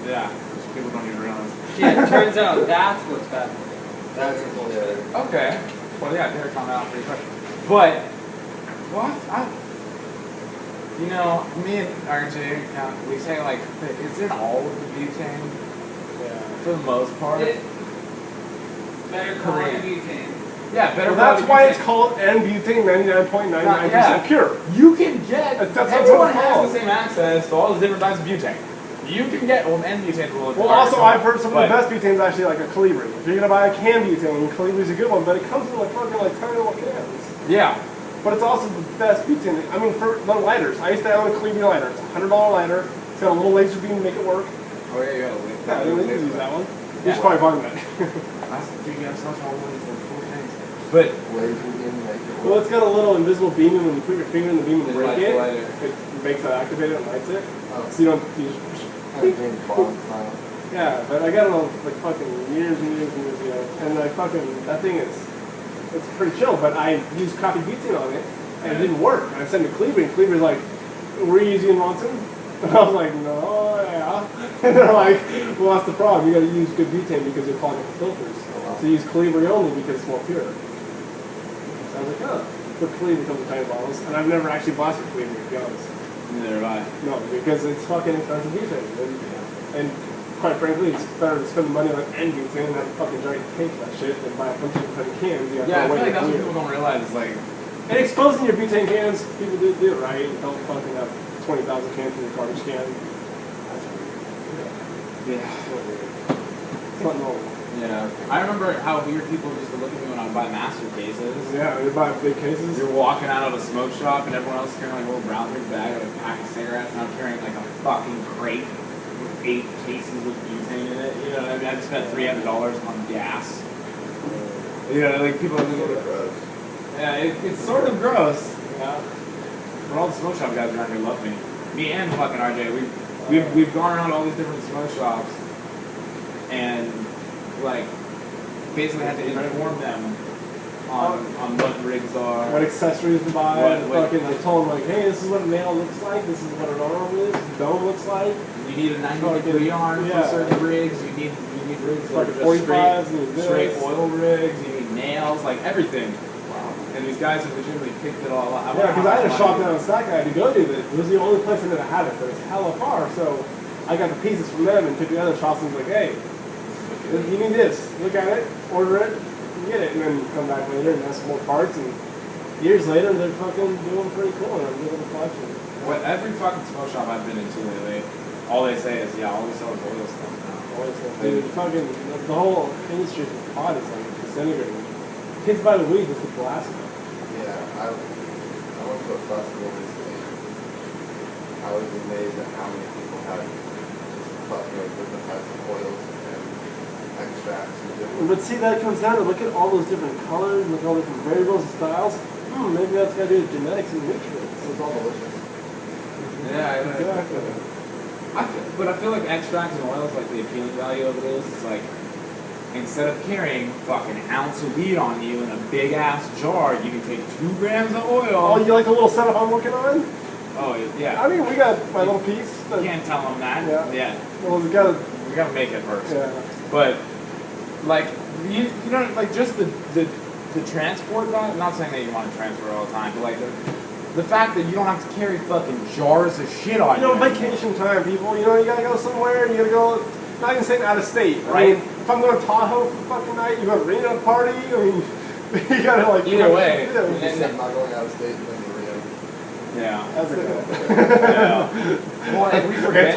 Yeah, which people don't even realize. Yeah, it turns out that's what's bad for you. That's bullshit. Okay. Well, yeah, Derek found out pretty quick. But, what? You know, me and RJ, we say like, it's in all of the butane, for the most part. Better quality butane. Yeah, better Well, that's quality why butane. it's called N-butane 99.99% pure. You can get, That's everyone what it's has called. the same access to all the different types of butane. You can get, well, N-butane is a little bit Well, harder also, to I've heard some of the but- best butanes actually like a Calibri. If you're going to buy a can butane, Calibri's a good one, but it comes in like fucking like tiny little cans. Yeah. But it's also the best butane. I mean, for the lighters, I used to have a Calibri lighter. It's a $100 lighter. It's got a little laser beam to make it work. Oh, yeah, you got a link. Yeah, you can use that one. You Yeah. should probably find that. Dude, you have such all these cool things. But, Laser beam make it Well, work. it's got a little invisible beam, and when you put your finger in the beam and It break lights it, the lighter. it makes it activate it and lights it. Oh. So you don't, you just, Kind of James Bond style. yeah, but I got it on like fucking years and years and years ago, and I fucking, that thing is, it's pretty chill, but I used copy butane on it, and it didn't work. And I sent it to Cleveland, and Cleveland's like, were you using Monson? And I was like, no, yeah. And they're like, well, that's the problem. You got to use good butane because you're clogging the filters. So use Cleveland only because it's more pure. So I was like, oh. Put Cleveland comes in tiny bottles, and I've never actually blasted Cleveland, to be honest. neither have I. No, because it's fucking expensive butane. And quite frankly, it's better to spend the money on end butane than that fucking giant tank that shit than buy a bunch of different cans. You Yeah, I have to feel like that's what clear. people don't realize. Is like, And exposing your butane cans, people do it right. Don't fucking have 20,000 cans in your garbage can. That's weird. yeah. It's not normal. Yeah. I remember how weird people used to look at me when I would buy master cases. Yeah, you buy big cases. You're walking out of a smoke shop and everyone else is carrying like a little brown big bag with a pack of cigarettes, and I'm carrying like a fucking crate with 8 cases of butane in it. You know what I mean? I just spent $300 on gas. You know, like people are Sort looking of gross. yeah, it's sort of gross. Yeah. But all the smoke shop guys around here love me. Me and fucking RJ, we've gone around all these different smoke shops and like basically had to inform them on what rigs are. What accessories to buy. What- and what- fucking, I told them like, hey, this is what a nail looks like. This is what an arm is. Dome looks like. You need a 90-degree arm Yeah. for certain rigs. You need rigs that are Fucking just 45s, you need straight this. oil rigs. You need nails, like everything. Wow. And these guys have legitimately picked it all up. Yeah, because I had a shop down in Sac I had to go to that. It was the only place I knew that had it, but it's hella far. So I got the pieces from them and took the other shops and was like, hey, you need this. Look at it, order it, and get it, and then come back later and ask for more parts. And years later, they're fucking doing pretty cool. And I'm doing a collection. What every fucking smoke shop I've been into lately, all they say is, yeah, all we sell is oil stuff now. Dude, fucking the whole industry for pot is like disintegrating. Kids buy the weed just to blast it. Yeah, I went to a festival recently. I was amazed at how many people had just plethora of different types of oils and extracts and different. But see, that comes down to look at all those different colors, look at all the different variables and styles. Maybe that's got to do with genetics and nutrients. It's all delicious. Yeah, Exactly. but I feel like extracts and oils, like the appealing value of it is, it's like, instead of carrying fucking ounce of weed on you in a big ass jar, you can take 2 grams of oil. Oh, you like the little setup I'm working on? Oh yeah. I mean, we got my little piece. You can't tell them that. Yeah. Well, we gotta make it first. Yeah. But like you know, like just the transport. I'm not saying that you want to transport all the time, but like the fact that you don't have to carry fucking jars of shit on you. You know, vacation time, people. You know, you gotta go somewhere. And you gotta go. Not even saying out of state, right? I mean, if I'm going to Tahoe for the fucking night, you go to Reno party. I mean, you gotta like. Either way. You just said not going out of state and then to Rio. Yeah. That's a good. Yeah. Well, and we forget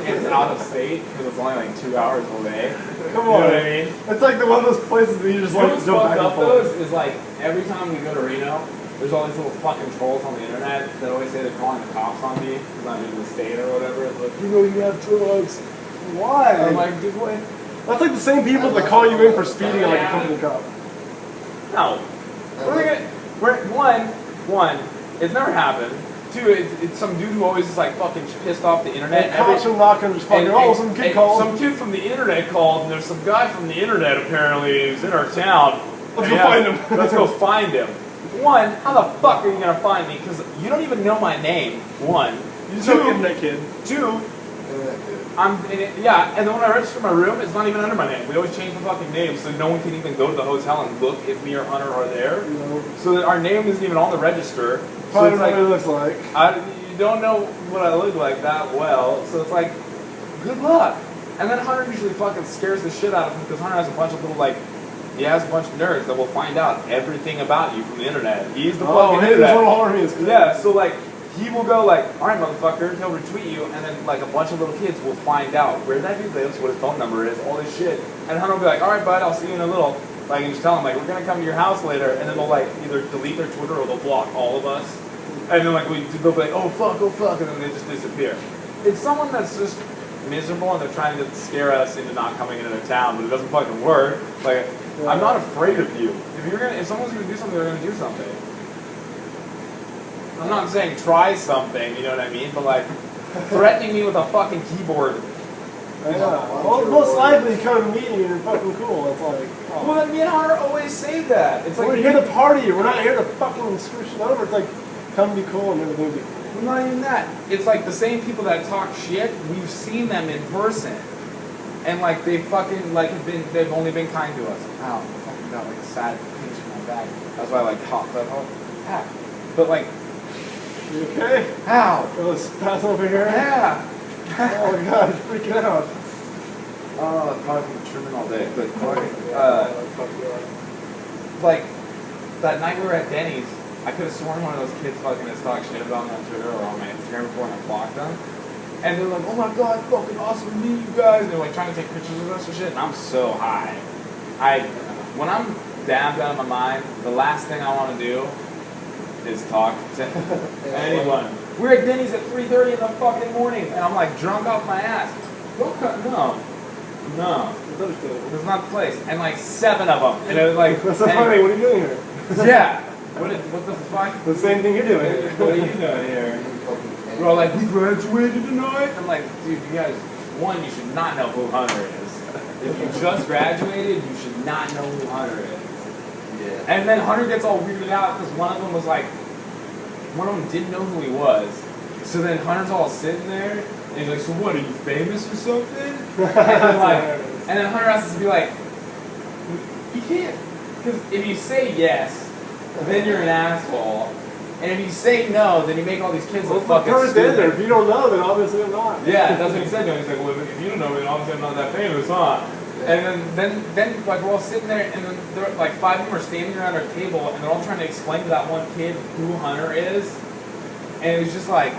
it's out of state because it's only like 2 hours away. Come on. You know what I mean? It's like one of those places that you just like What's jump fucked back up and though forth. is like every time we go to Reno, there's all these little fucking trolls on the internet that always say they're calling the cops on me because I'm in the state or whatever. It's like, you know, you have drugs. Why? I'm like, dude, what? That's like the same people that call you in for speeding on like a company car. No. One, it's never happened. Two, it's some dude who always is like fucking pissed off the internet. And cops are not gonna just fucking, some kid called. Some kid from the internet called, and there's some guy from the internet apparently who's in our town. Let's go find him. Let's go find him. One, how the fuck are you gonna find me? Because you don't even know my name. One. You just know internet kid. Two, Internet kid. and then when I register my room, it's not even under my name. We always change the fucking name so no one can even go to the hotel and look if me or Hunter are there. No. So that our name isn't even on the register. Probably So don't know it's what like, it looks like. you don't know what I look like that well, so it's like, good luck. And then Hunter usually fucking scares the shit out of him because Hunter has a bunch of little he has a bunch of nerds that will find out everything about you from the internet. He's the fucking hey, internet. this little army is good. Yeah, so like, he will go like, all right, motherfucker, he'll retweet you, and then like a bunch of little kids will find out where that dude lives, what his phone number is, all this shit. And Hunter will be like, all right, bud, I'll see you in a little. Like, and just tell them, like, we're gonna come to your house later, and then they'll like either delete their Twitter or they'll block all of us. And then like they'll be like, oh fuck, and then they just disappear. It's someone that's just miserable and they're trying to scare us into not coming into their town, but it doesn't fucking work. Like, I'm not afraid of you. If someone's gonna do something, they're gonna do something. I'm not saying try something, you know what I mean? But like, threatening me with a fucking keyboard. Well, most likely you come to a meeting and you're fucking cool. It's like, oh. Well, then me and Hunter always say that. It's like, we're here to party. We're not here to fucking screw shit over. It's like, come be cool and everything be cool. well, not even that. It's like the same people that talk shit, we've seen them in person. And like, they fucking, like, they've only been kind to us. Ow, I fucking got like a sad pinch in my back. That's why I like hopped that whole pack. But like, You okay? ow. Let's pass over here. Yeah. Oh my god, it's freaking out. Probably from trimming all day. But like, that night we were at Denny's, I could have sworn one of those kids fucking has talked shit about me on Twitter or on my Instagram before and I blocked them. And they're like, oh my god, fucking awesome to meet you guys. And they're like trying to take pictures of us and shit. And I'm so high. When I'm dabbed out of my mind, the last thing I want to do is talk to anyone. We're at Denny's at 3:30 in the fucking morning, and I'm like drunk off my ass. No. It's understandable. It's not the place. And like 7 of them. And it was like, That's so funny. What are you doing here? yeah. What the fuck? The same thing you're doing here. What are you doing here? We're all like, we graduated tonight. I'm like, dude, you guys, one, you should not know who Hunter is. If you just graduated, you should not know who Hunter is. Yeah. And then Hunter gets all weirded out because one of them didn't know who he was. So then Hunter's all sitting there, and he's like, so what, are you famous or something? and then Hunter has to be like, you can't. Because if you say yes, then you're an asshole. And if you say no, then you make all these kids look fucking stupid. If you don't know, then obviously I'm not. Yeah, that's what he said. He's like, well, if you don't know me, then obviously I'm not that famous, huh? Yeah. And then like we're all sitting there, and then there like 5 of them are standing around our table, and they're all trying to explain to that one kid who Hunter is, and it was just like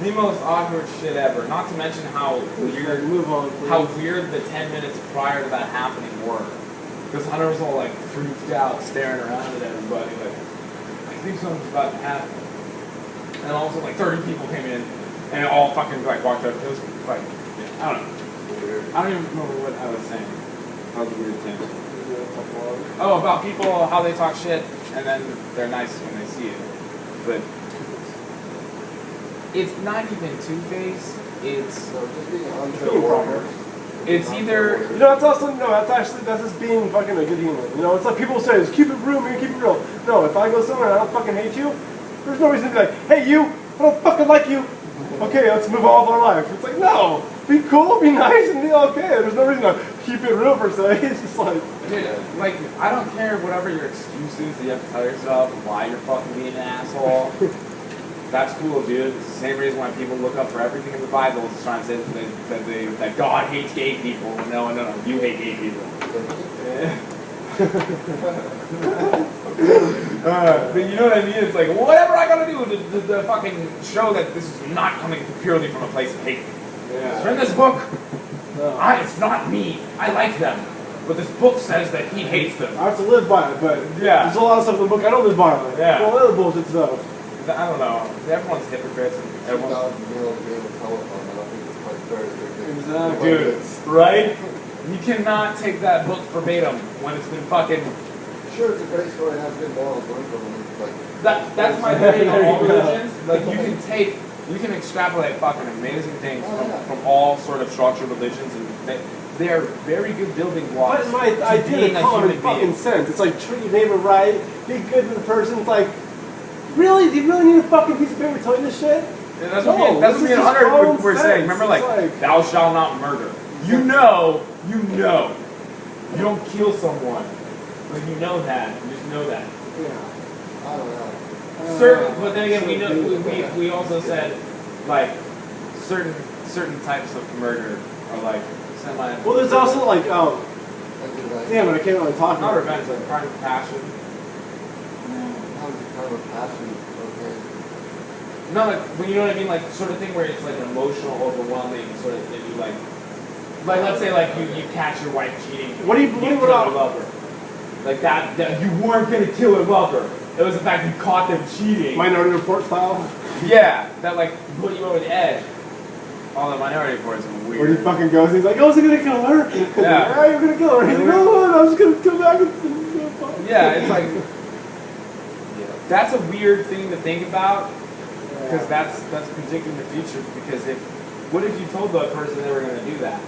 the most awkward shit ever. Not to mention how weird, the 10 minutes prior to that happening were, because Hunter was all like freaked out, staring around at everybody, like I think something's about to happen. And all of a sudden, like 30 people came in, and it all fucking like walked up. It was like, yeah, I don't know. I don't even remember what I was saying. That was a weird thing. Oh, about people, how they talk shit, and then they're nice when they see it. But it's not even two-faced. It's just being unfair. It's either that's just being fucking a good human. You know, it's like people say, just keep it real, man, keep it real. No, if I go somewhere and I don't fucking hate you, There's no reason to be like, hey you, I don't fucking like you. Okay, let's move on with our life. It's like, no, be cool, be nice, and be okay. There's no reason to keep it real per se. It's just like, dude, like, I don't care whatever your excuse is that you have to tell yourself why you're fucking being an asshole. That's cool, dude. It's the same reason why people look up for everything in the Bible to try and say that God hates gay people. No, you hate gay people. But you know what I mean? It's like, whatever I gotta do to fucking show that this is not coming purely from a place of hate. yeah. So in this book, it's not me. I like them. But this book says that he hates them. I have to live by it, but Yeah. there's a lot of stuff in the book I don't live by it. Yeah. Well, other bullshit stuff. I don't know. Everyone's hypocrites and everyone's... telephone. I don't think it's quite fair to take Exactly. Dude, right? You cannot take that book verbatim when it's been fucking... Sure, it's a great story and has good morals. Learn from it. Like, That's my theory on all There you go. religions. Like, you can extrapolate fucking amazing things from all sort of structured religions, and they're very good building blocks. But my to idea being of a common human fucking being. sense. It's like treat your neighbor right, be good to the person. It's like, really? Do you really need a fucking piece of paper to tell you this shit? And that's No, what me this and is just Hunter common were saying. sense. Remember, like, It's like- thou shalt not murder. You know. You don't kill someone. But you know that. You just know that. Yeah. I don't know. But then again, we also said, like, certain types of murder are like semi. Well, there's also like, I do like, damn it, I can't really talk not about it. revenge, like crime of passion. how is it kind of a passion? Okay. No, like, when you know what I mean, like sort of thing where it's like emotional, overwhelming, sort of thing. You like let's say like you catch your wife cheating. What do you kill believe her about? lover? Like that you weren't gonna kill her lover. It was the fact you caught them cheating. Minority Report style? Yeah, that like put you over the edge. All the Minority Reports are weird. Where he fucking goes, he's like, I wasn't gonna kill her. Yeah. You're gonna kill her. He's like, no, I was just gonna come back and Yeah, it's like that's a weird thing to think about because that's predicting the future. Because what if you told that person they were going to do that?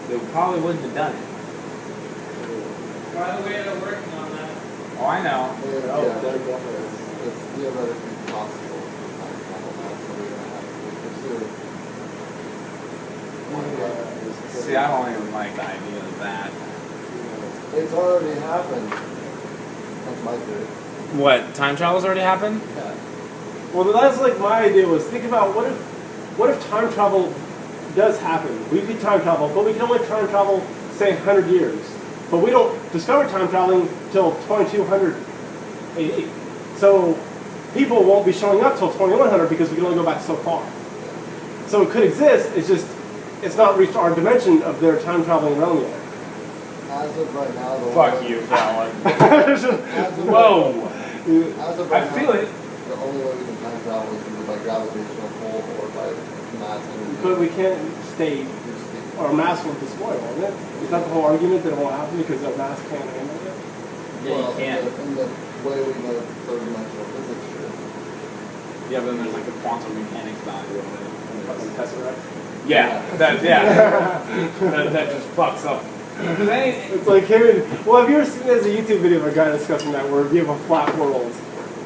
They probably wouldn't have done it. By the way, they're working on that. Oh, I know. It's theoretically possible sometimes. I don't know. So we're gonna have to pursue. See, I don't even like the idea of that. It's already happened. That's my theory. What, time travel's already happened? Yeah. Well, that's like my idea was think about what if time travel does happen? We could time travel, but we can only time travel, say, 100 years. But we don't discover time traveling till 2200 AD. So people won't be showing up till 2100 because we can only go back so far. So it could exist, it's not reached our dimension of their time traveling realm yet. As of right now, the Fuck only, you, Fallon. As of Whoa! As of right I feel now, it. The only way we can time travel is either by gravitational pull or by mass energy. But we can't stay, or mass will destroy, won't it? Is that the whole argument that it won't happen because our mass can't handle it? Yeah, you can't. In the way we know third dimensional physics should. Yeah, but then there's like the quantum mechanics value of it. Fucking Tesseract. Yeah, that just fucks up. It's like him and, well, have you ever seen there's a YouTube video of a guy discussing that where if you have a flat world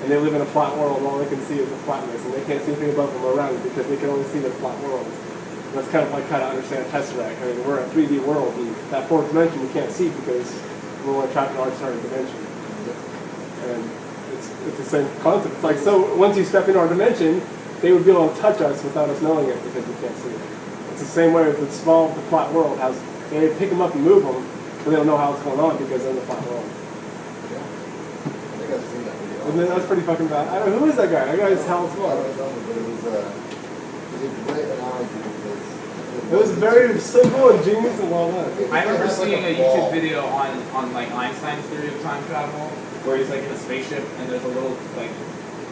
and they live in a flat world and all they can see is the flatness and they can't see anything above them or around it because they can only see their flat world. And that's kind of like how to understand a Tesseract. I mean, we're a 3D world and that fourth dimension we can't see because we're only trapped in our starting dimension. And it's the same concept. It's like, so once you step in our dimension, they would be able to touch us without us knowing it because we can't see it. It's the same way with the flat world has. They pick them up and move them, but they don't know how it's going on because they're in the flat world. Yeah. I think I've seen that video. And then that's pretty fucking bad. I don't know, who is that guy? That guy is hell as I well. don't know, but it was a great analogy because It was very simple and genius and well done. I remember seeing a YouTube video on like Einstein's theory of time travel, where he's like in a spaceship and there's a little like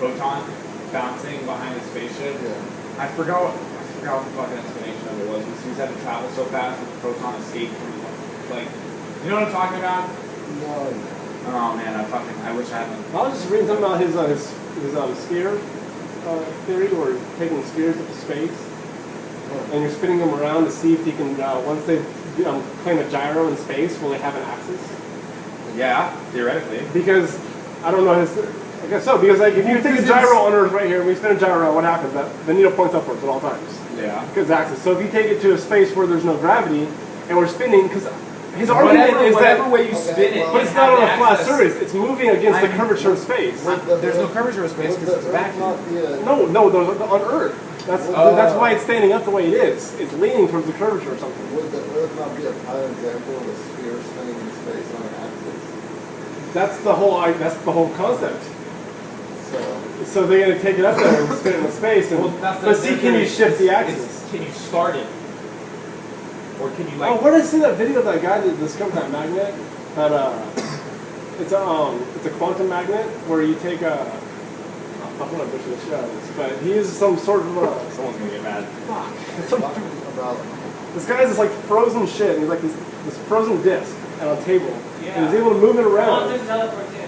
proton bouncing behind the spaceship. Yeah. I forgot what the fucking explanation of it was. He was having to travel so fast that the proton escaped from like, you know what I'm talking about? No. Oh man, I wish I hadn't. I was just reading something about his sphere theory, where he's taking spheres into space and you're spinning them around to see if you can, once they claim a gyro in space, will they have an axis? Yeah, theoretically. Because, I don't know, I guess so, because like if you take a gyro on Earth right here, and we spin a gyro, what happens? The needle points upwards at all times. Yeah. Because axis. So if you take it to a space where there's no gravity, and we're spinning, because his argument is whatever that, way you spin it, but it's not on a flat surface. It's moving against the curvature of space. There's no curvature of space because it's vacuum. No, on Earth. That's why it's standing up the way it is. It's leaning towards the curvature or something. Would the Earth not be a prime example of a sphere spinning in space on an axis? That's the whole concept. So So they're going to take it up there and spin it in space. And, but see, can you shift the axis? Can you start it? Or can you like... Oh, where did I see that video of that guy that discovered that magnet? That it's a quantum magnet where you take a... I'm going to butcher the shit out of this, but he uses some sort of... Someone's going to get mad. This guy has this like frozen shit, and he's like this frozen disc on a table. Yeah. And he's able to move it around. Quantum teleportation.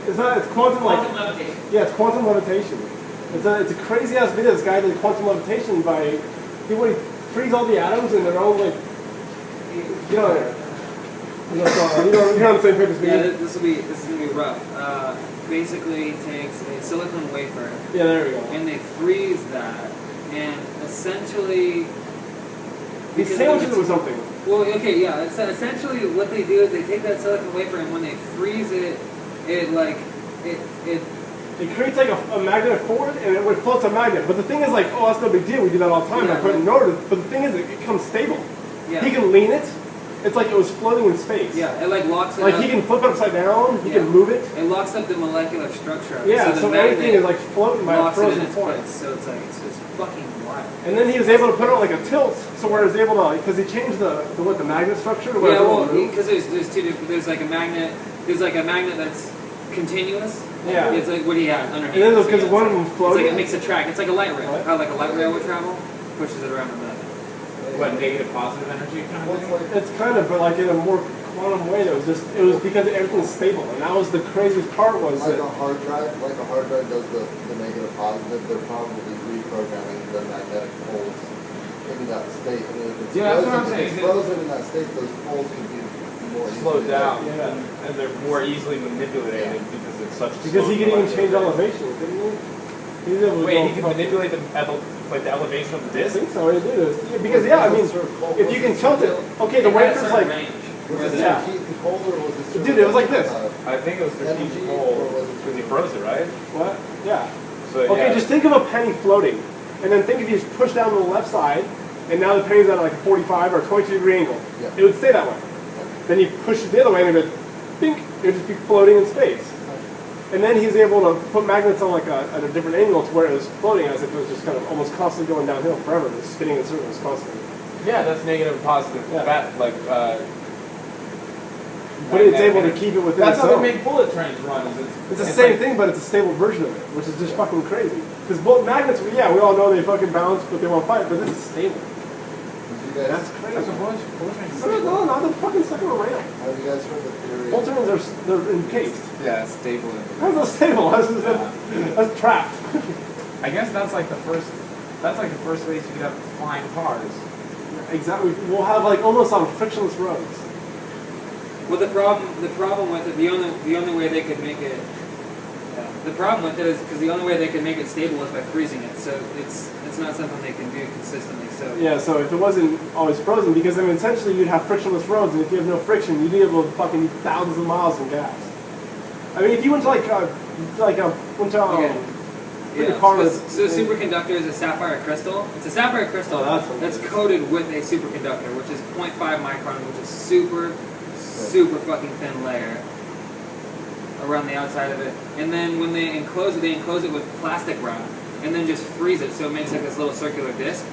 It's quantum levitation. Yeah, it's quantum levitation. It's a crazy ass video. This guy did quantum levitation by he frees all the atoms in their own like. Get on there. You're on the same page as me. Yeah, this is gonna be rough. Basically, takes a silicon wafer. Yeah, there we go. And they freeze that, and essentially. He sandwiches it with something. Well, okay, yeah. So essentially, what they do is they take that silicon wafer, and when they freeze it, it creates like a magnet forward, and it floats a magnet. But the thing is, like, oh, that's no big deal. We do that all the time. Yeah, I put it in order. But the thing is, it becomes stable. Yeah. He can lean it. It's like it was floating in space. Yeah, it like locks it like up. He can flip it upside down. He can move it. It locks up the molecular structure of it. Yeah, so everything is like floating by a frozen point. Place. So it's like it's fucking wild. And then he was able to put it on like a tilt, so where he was able to, because he changed the magnet structure. To where yeah, well, because there's two different. There's like a magnet that's continuous. Yeah. It's like what do you have underneath? And then because one of them floating. It's like it makes a track. It's like a light rail. How like a light rail would travel, pushes it around the magnet. What, negative positive energy kind of thing? It's kind of, but like in a more quantum way. It was because everything's stable, and that was the craziest part. Was like a hard drive does the negative positive. They're probably reprogramming the magnetic poles into that state. And if it's that's what I'm if saying. it's frozen in that state, those poles can be more slowed down. Yeah, and they're more easily manipulated because it's such. Because he can even change elevation, couldn't he? He can manipulate the elevation of the disc? I think so, he did. Yeah, because I mean, if you can tilt it, okay, the wafer's like, yeah. Heat and cold, or was it? Dude, it was like this. I think it was the heat and cold because he froze it, right? What? Yeah. So, okay, just think of a penny floating, and then think if you just push down to the left side, and now the penny's at like a 45 or 22 degree angle. Yeah. It would stay that way. Then you push it the other way, and it would, bink, it would just be floating in space. And then he's able to put magnets on like at a different angle to where it was floating as if it was just kind of almost constantly going downhill forever, just spinning in circles constantly. Yeah, that's negative and positive. Yeah. But it's able to keep it within That's itself. how they make bullet trains run. It's the same thing, but it's a stable version of it, which is just fucking crazy. Because bullet magnets, we all know they fucking bounce, but they won't fight, but this is stable. That's crazy. That's what bullet trains do. No, they're fucking stuck around. Have you guys heard the theory? Bullet trains they're encased. Yeah, it's stable. How's that stable? That's trapped. I guess that's like the first place you could have flying cars. Exactly. We'll have like almost on frictionless roads. Well, the problem with it, the only way they could make it, the problem with it is because the only way they could make it stable is by freezing it. So it's not something they can do consistently. So yeah. So if it wasn't always frozen, because I mean essentially you'd have frictionless roads, and if you have no friction, you'd be able to fucking thousands of miles in gas. I mean, if you went to So a superconductor is a sapphire crystal. It's a sapphire crystal that's coated with a superconductor, which is 0.5 micron, which is super fucking thin layer around the outside of it. And then when they enclose it with plastic wrap, and then just freeze it, so it makes like this little circular disc.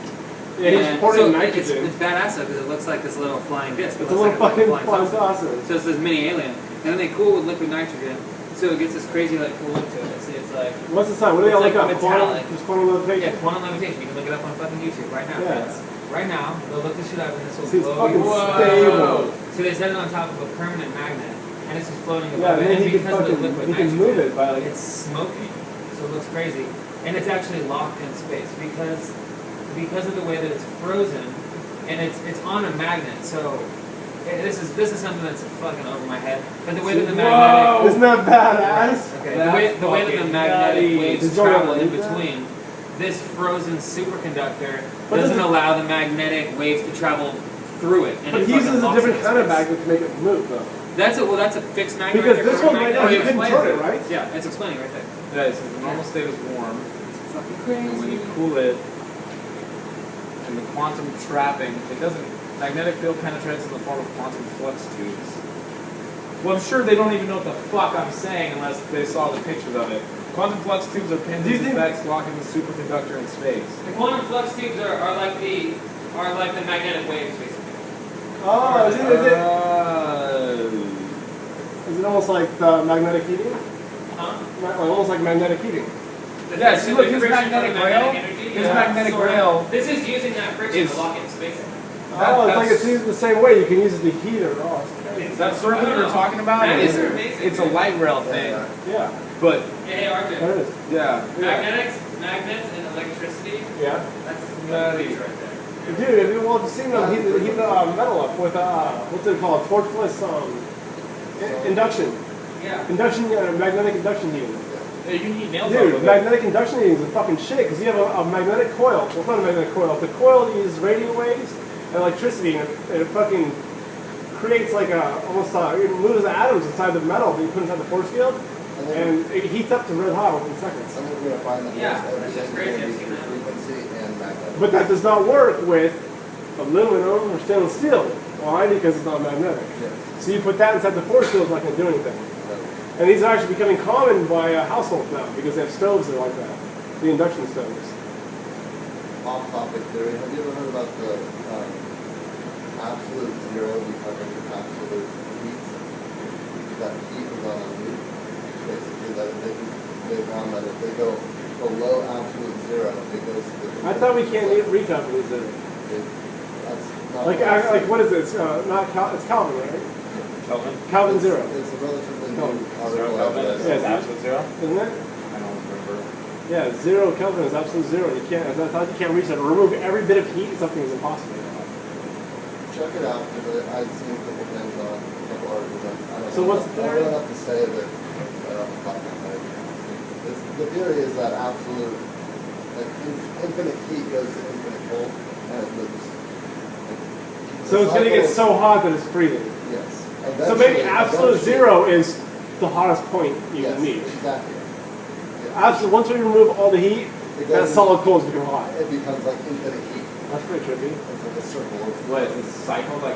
Yeah, he's pouring nitrogen. It's badass because it looks like this little flying disc. It's a little fucking flying saucer. So it's this mini alien, and then they cool with liquid nitrogen. So it gets this crazy like cool look to it. It's like what's the sign? What do they all look up? Metallic. Quantum levitation. Yeah, quantum levitation. You can look it up on fucking YouTube right now. Yeah. Right now, they'll look this shit up and this will See, it's blow fucking you. stable. So they set it on top of a permanent magnet, and it's just floating Yeah, above it. and then And he because of the can liquid fucking nitrogen, move it by like it's smoking. So it looks crazy, and it's actually locked in space because of the way that it's frozen, and it's on a magnet. So This is something that's fucking over my head. But the way that the magnetic Isn't that badass? okay, the way that the magnetic waves travel in between, this frozen superconductor doesn't allow the magnetic waves to travel through it. And But it he uses fucking a locks different it in kind of space. magnet to make it move, though. That's a fixed magnet. Because right this there, one right now, magnet. you couldn't explains turn it, it. right? Yeah, it's explaining right there. Yeah, it says the normal state is warm, It's fucking and when you crazy. cool it, and the quantum trapping, it doesn't. Magnetic field penetrates in the form of quantum flux tubes. Well, I'm sure they don't even know what the fuck I'm saying unless they saw the pictures of it. Quantum flux tubes are pins Do you and think- effects locking the superconductor in space. The quantum flux tubes are like the magnetic waves, basically. Oh, Uh, is it almost like the magnetic heating? Huh? Almost like magnetic heating. Yeah, see, look, his Friction from magnetic the rail- energy. his magnetic sort of. rail This is using that friction is- to lock it in space. Oh, it's like that's- it's used the same way. You can use it to heat it. Oh, it's crazy. that circle you were talking about Magnets is are amazing, it's a dude. light rail thing, Yeah, but Hey, that Arthur. is. yeah. Magnets and electricity. Yeah. That's Nutty. huge right there. Dude, if you have seen them heat the metal up with what's it called? Torchless induction. Yeah. Magnetic induction heating. Yeah, you can heat nails up Dude, with it. magnetic induction heating is a fucking shit because you have a magnetic coil. Well, it's not a magnetic coil. The coil uses radio waves and electricity, and it fucking creates like almost it moves the atoms inside the metal that you put inside the force field, and it heats up to red hot within seconds. I think we're gonna find that Yeah, most that's just everything crazy. is I've gonna seen be that. frequency and magnetic. But that does not work with aluminum or stainless steel. Why? Because it's not magnetic. Yes. So you put that inside the force field, it's not going to do anything. And these are actually becoming common by households now because they have stoves that are like that, the induction stoves. Off-topic theory. Have you ever heard about the absolute zero becoming absolute heat? That heat is on a loop. Basically, that they found that if they go below absolute zero, it goes to the. I thought we can't reach up to these. That's not Like what is it? It's not it's Calvin, right? Kelvin? Calvin zero, It's a relatively Kelvin. new Zero article. Kelvin out is there. Yeah. absolute zero? isn't it? I don't remember. Yeah, 0 Kelvin is absolute zero. You can't. I thought you can't reach that. Remove every bit of heat, something is impossible. Check it out because I've seen a couple things on a couple articles. I don't So know, what's the I theory? don't know enough to say that right off the top of my head. The theory is that absolute, like infinite heat goes to infinite cold, and it loops. So it's going to get so hot that it's freezing. Yes. So maybe absolute zero is the hottest point you Yes, can need. exactly. Absolute. Once we remove all the heat, It that goes- solid coals become hot. It becomes like infinite heat. That's pretty trippy. It's like a circle of What, it's a cycle like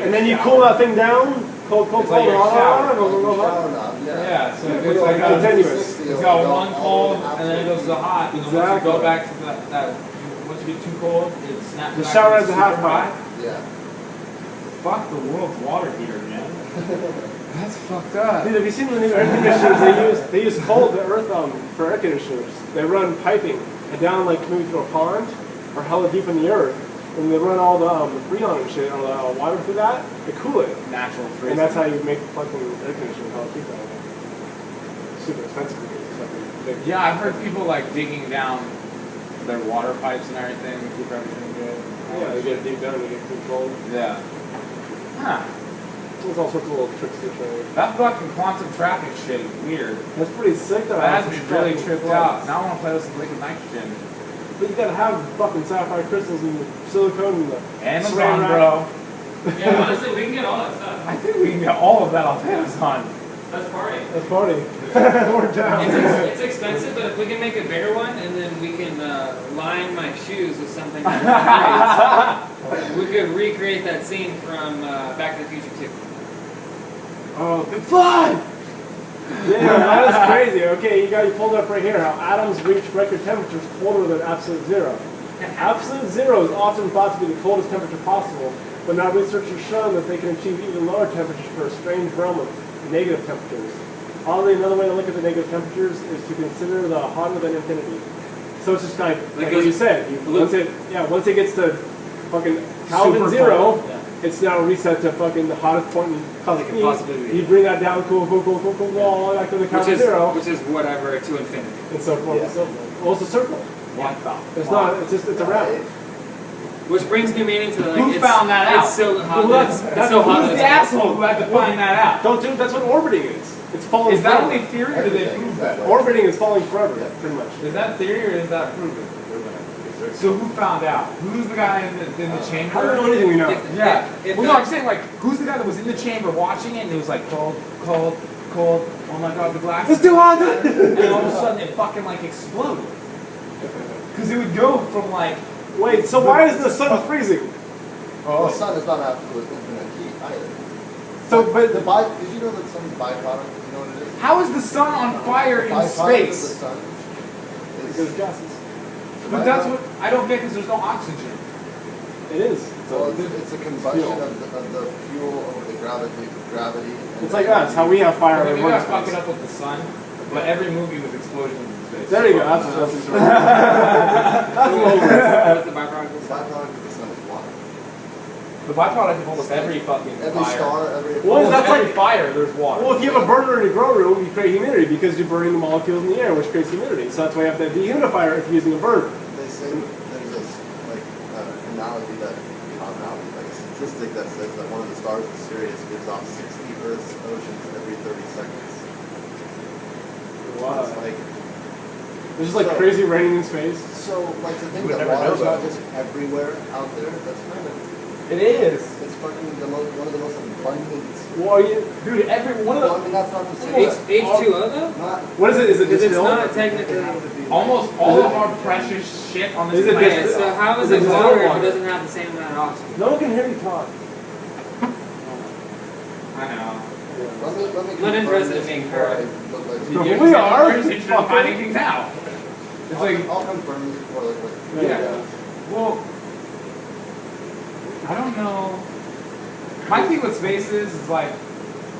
And then a you shower. cool that thing down, cold, It's like your shower. like a shower knob, Yeah, so Yeah, if but it's like like continuous. it's got one cold and then it goes to hot, and then once you Exactly. go back to that once you get too cold, it snaps The back shower to has a half super hot. pipe. Yeah. Fuck the world's water heater, man. That's fucked up. Dude, have you seen the new air conditioners? They use cold to earth for air conditioners. They run piping and down like maybe through a pond or hella deep in the earth, and they run all the freon and shit or the water through that. They cool it, Natural freezing. and that's how you make fucking air conditioning. How to keep that. Super expensive because it's fucking big. Yeah, I've heard people like digging down their water pipes and everything to keep everything good. Yeah, they get it deep down, they get too cold. Yeah. Huh. There's all sorts of little tricks to show. That fucking quantum traffic shit is weird. That's pretty sick though. That has me It's really fucking tripped close. out. Now I want to play with some liquid nitrogen. But you gotta have fucking sapphire crystals and silicone and the Amazon, saran wrap. bro. Yeah, honestly, we can get all that stuff. I think we can get all of that off Amazon. Let's party. Let's party. We're down. It's expensive, but if we can make a bigger one and then we can line my shoes with something that we could recreate that scene from Back to the Future 2. Oh, big fly! Yeah, that is crazy. Okay, you pulled up right here how atoms reach record temperatures colder than absolute zero. Absolute zero is often thought to be the coldest temperature possible, but now research has shown that they can achieve even lower temperatures for a strange realm of negative temperatures. Oddly, another way to look at the negative temperatures is to consider the hotter than infinity. So it's just like what you said. Once it gets to fucking Kelvin Super zero, cold. it's now reset to fucking the hottest point in It can possibly be. You bring that down, cool, all the way back to the Kelvin zero, Which is whatever to infinity. and so forth and so forth. Well, it's a circle. What the It's fuck? not. It's just it's a round. Which brings new meaning to like. Who found that out? It's so hot. Well, it's so hot. Who's the asshole who had to find that out? Don't do. That's what orbiting is. It's falling. Is that forever. only theory or do they prove that? Orbiting is falling forever, pretty much. Is that theory or is that proven? So who found out? Who's the guy in the chamber? I don't know anything we know. Yeah. If Well, the- no, I'm saying like, who's the guy that was in the chamber watching it and it was like cold, cold, cold. Oh my God, the glass. It's too hot. And all of a sudden it fucking like exploded. Because it would go from like. Wait, so why is the sun freezing? The sun is not absolute infinite heat either. So, but Did you know that the sun's byproduct? Do you know what it is? How is the sun on fire in Byproduct of the space? sun there's is gases. But that's what I don't get because there's no oxygen. It is. well, it's a combustion of the fuel over the gravity. And It's like us, how we have fire. Maybe in I one fuck space. it up with the sun, but every movie with explosions in space. There you go. That's what that's a little bit. What's the byproduct? The byproduct of the sun is water. The byproduct of almost every fucking Every fire. star, every. Well, Almost that's every like- fire, there's water. Well, if you have a burner in your grow room, you create humidity because you're burning the molecules in the air, which creates humidity. So that's why you have the dehumidifier if you're using a burner. They say there's this like analogy that not analogy, like a statistic that says that one of the stars in Sirius gives off 60 Earth's oceans every 30 seconds. Wow. It's like There's just like So- crazy raining in space. so like to think You would that never know water's not that. just everywhere out there. That's kind of It is. it's fucking one of the most abundant. Well, Dude, every one of Well, I the. mean that's not to say that H2O though? not. what is it? Is it Because it's distilled? not technically. Almost all of our precious shit on this Is it planet. Yeah, so how is Is it it distilled water if water? it doesn't have the same amount of oxygen? No one can hear you talk. I know. Let me I'm not confirm interested this in being before I heard. look like. No, You're we are. You're just interested in finding things out. It's like, I'll confirm this before I look like. yeah. Well, I don't know. My thing with space is like,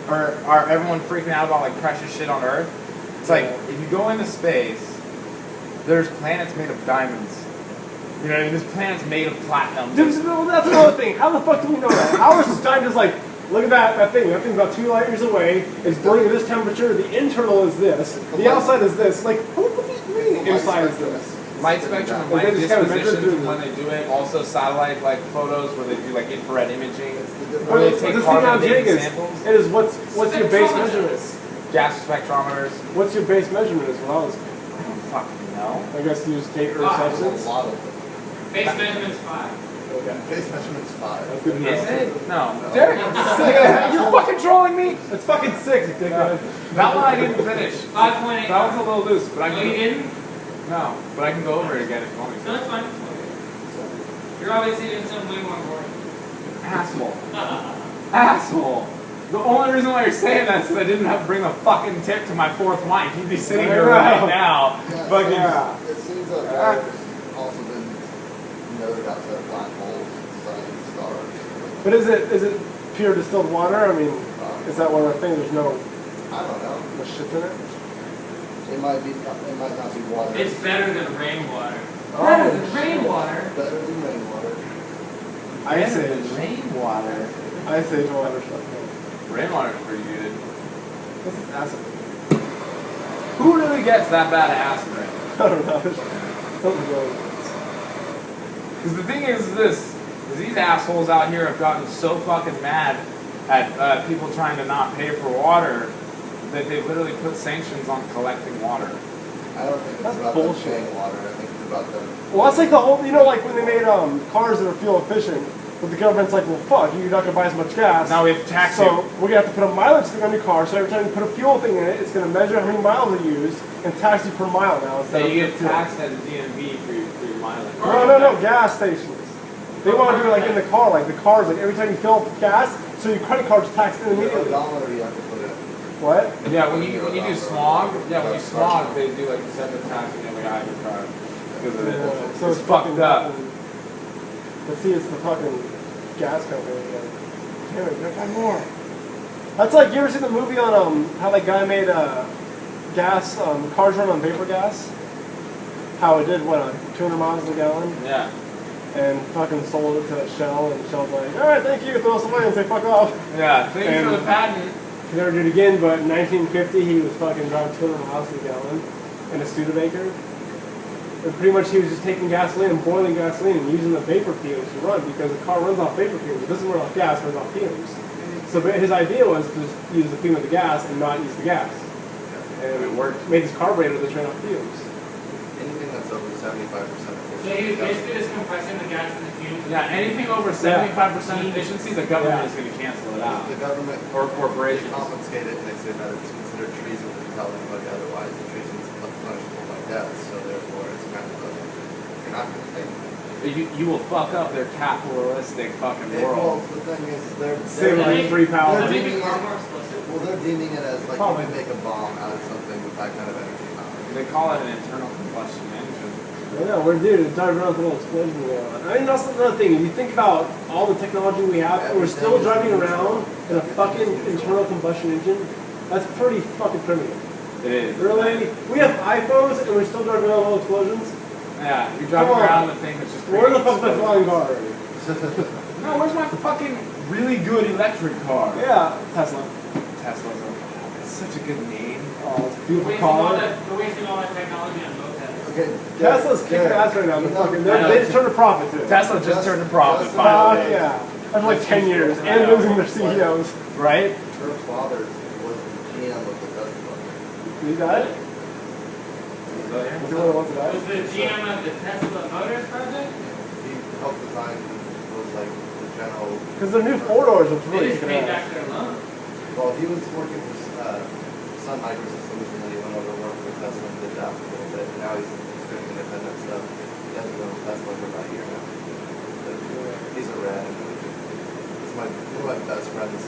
are everyone freaking out about like precious shit on Earth? It's like if you go into space, there's planets made of diamonds. You know what I mean? There's planets made of platinum. Dude, that's another thing. How the fuck do we know that? Our scientists like, look at that thing. That thing's about 2 light years away. It's burning at this temperature. The internal is this. The outside is this. Like, what do you mean inside is this? Light spectrum and Is light they just kind of disposition measure from when they do it. Also satellite like photos where they do like infrared imaging. It's the difference. Where they But take this thing carbon I'm dating taking samples. is what's your base measurement? Gas spectrometers. What's your base measurement is what I was. I don't fucking know. I guess you just take Earth There's substance. a lot of them. Base measurement's 5. Okay. Base measurement's 5. That's good to know. Is it? No. Derek, you're fucking trolling me. It's fucking 6, you dickhead. That one I didn't finish. 5.8. That one's a little loose, but I No, can. you didn't? No, but I can go over it again if you want me No, to. it's fine. You're obviously doing something way more important. Asshole. Asshole. The only reason why you're saying that is because I didn't have to bring the fucking tip to my 4th mic. He'd be sitting here right now. Yeah, Fucking. Yeah. It seems that water's also been noted outside of black holes, suns, stars. But is it pure distilled water? I mean, is that one of the things? There's no I don't know. shit in it. It might not be water. It's better than rainwater. Oh, Better than rainwater? better than rainwater. Ice Age. Rainwater. Ice Age water stuff. Rainwater's pretty good. This is acid. Who really gets that bad acid rain? I don't know. Something wrong. Because the thing is this, is these assholes out here have gotten so fucking mad at people trying to not pay for water that they've literally put sanctions on collecting water. I don't think it's That's about bullshit. them paying water. I think it's about them. Well, that's like the whole, like when they made cars that are fuel efficient, but the government's like, well, fuck, you're not gonna buy as much gas. Now we have to tax So you. we're gonna have to put a mileage thing on your car. So every time you put a fuel thing in it, it's gonna measure how many miles you use and tax you per mile now instead So of you get fuel. taxed at the DMV for your mileage. No, gas stations. They want to do it like in the car, like the cars, like every time you fill up with gas, so your credit card's taxed in A immediately. dollar you have to put in. What? Yeah, when you do smog, when you smog, they do like a separate tax on every high your car because of it. So It's fucked up. But see, it's the fucking gas company again. Damn it, gotta buy more. That's like, you ever seen the movie on how that guy made gas, cars run on vapor gas? How it did, 200 miles a gallon? Yeah. And fucking sold it to Shell, and Shell's like, alright, thank you, throw us away and say fuck off. Yeah. Thank you And- for the patent. He never did it again, but in 1950 he was fucking driving 200 miles a gallon in a Studebaker. And pretty much he was just taking gasoline and boiling gasoline and using the vapor fumes to run because the car runs off vapor fumes. It doesn't run off gas, it runs off fumes. So his idea was to just use the fume of the gas and not use the gas. And it worked. Made his carburetor that ran off fumes. Anything that's over 75% efficiency. So he was basically just compressing the gas and the fumes. Yeah, anything over 75% efficiency, the government is going to cancel it out. The government Or corporations. confiscate it and they say that it's considered treason to tell anybody otherwise. And treason is punishable by death, so therefore it's kind of a, you're not going to take it. You will fuck up their capitalistic fucking Well, world. the thing is, they're Saving free power. They're Make deeming the car it, more explosive. well, they're deeming it as like Probably. you can make a bomb out of something with that kind of energy power. They call it an internal combustion engine. Yeah, we're dude, it's driving around with a little explosion going on. I mean, that's another thing. If you think about all the technology we have, and we're still driving around in a fucking internal combustion engine. That's pretty fucking primitive. It is. Really? We have iPhones and we're still driving around with little explosions? Yeah, you're driving Come on. around with a thing that's just Where the fuck's my creating flying car? No, where's my fucking really good electric car? Yeah, Tesla. Tesla's it's such a good name. Oh, it's a We're beautiful wasting all car. that, we're wasting all that technology on mopeds. Okay, Tesla's kicking ass right now. They're fucking, they just turned a profit too. Tesla just turned a profit Tesla- finally. Fuck yeah. After like 10 years and losing their CEOs. Right? her father was the GM of the Tesla. He died? So, yeah. Was he one of the ones that Was died? the GM of the Tesla Motors project? He helped design, was like the general. Because their new four doors looks They really just kicking paid ass. back their loan. Well, he was working for Sun Microsystems and then he went over to work for Tesla and did that for a little bit. And now he's doing independent stuff. He hasn't been with Tesla for about a year now. But he's a rad. He's one of my best friends'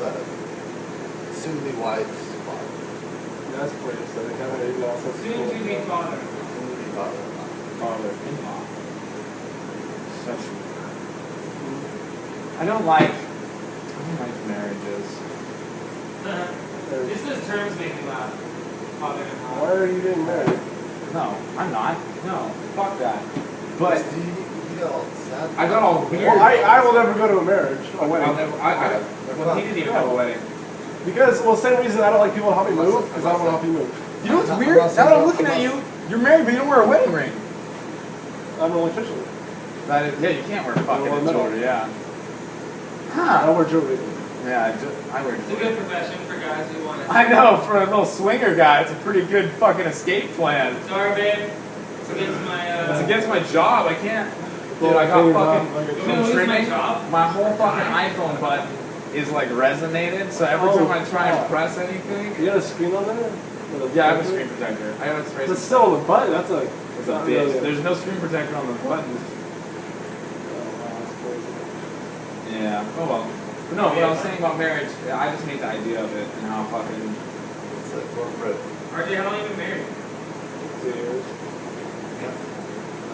soon-to-be wife's father. That's pretty so they kind of maybe also Soon to be father. Soon-to-be father. Father-in-law. Such. I don't like marriages. Just those terms make me laugh. Father and Why father. are you getting married? No, I'm not. No, fuck that. But You got all sad. I got all weird. Well, I will never go to a marriage, a I'll wedding. never, well, he didn't even have a wedding. Because, well, same reason I don't like people to help me move, because I don't want to help you move. You know what's weird? Now that I'm looking at you, you're married, but you don't wear a wedding ring. I'm an electrician. That is, yeah, you can't wear I fucking wear metal. jewelry, yeah. I Huh. don't wear jewelry. Yeah, I wear It's a jewelry. good profession for guys who want to. I know, for a little swinger guy, it's a pretty good fucking escape plan. Sorry, babe. It's against my. It's against my job, I can't. Dude, Well, I got fingers fucking off, like a- You know from what's my trimming. job? My whole fucking iPhone button is like resonated, so every time I try and fuck. press anything. You got a screen on there? Yeah, I have a screen protector. I have a screen But still on the button, that's a... It's a bitch. There's no screen protector on the buttons. Yeah. Oh well. But no, what I was saying about marriage, I just hate the idea of it and how fucking. It's a corporate. RJ, how long have you been married? 2 years. Yeah.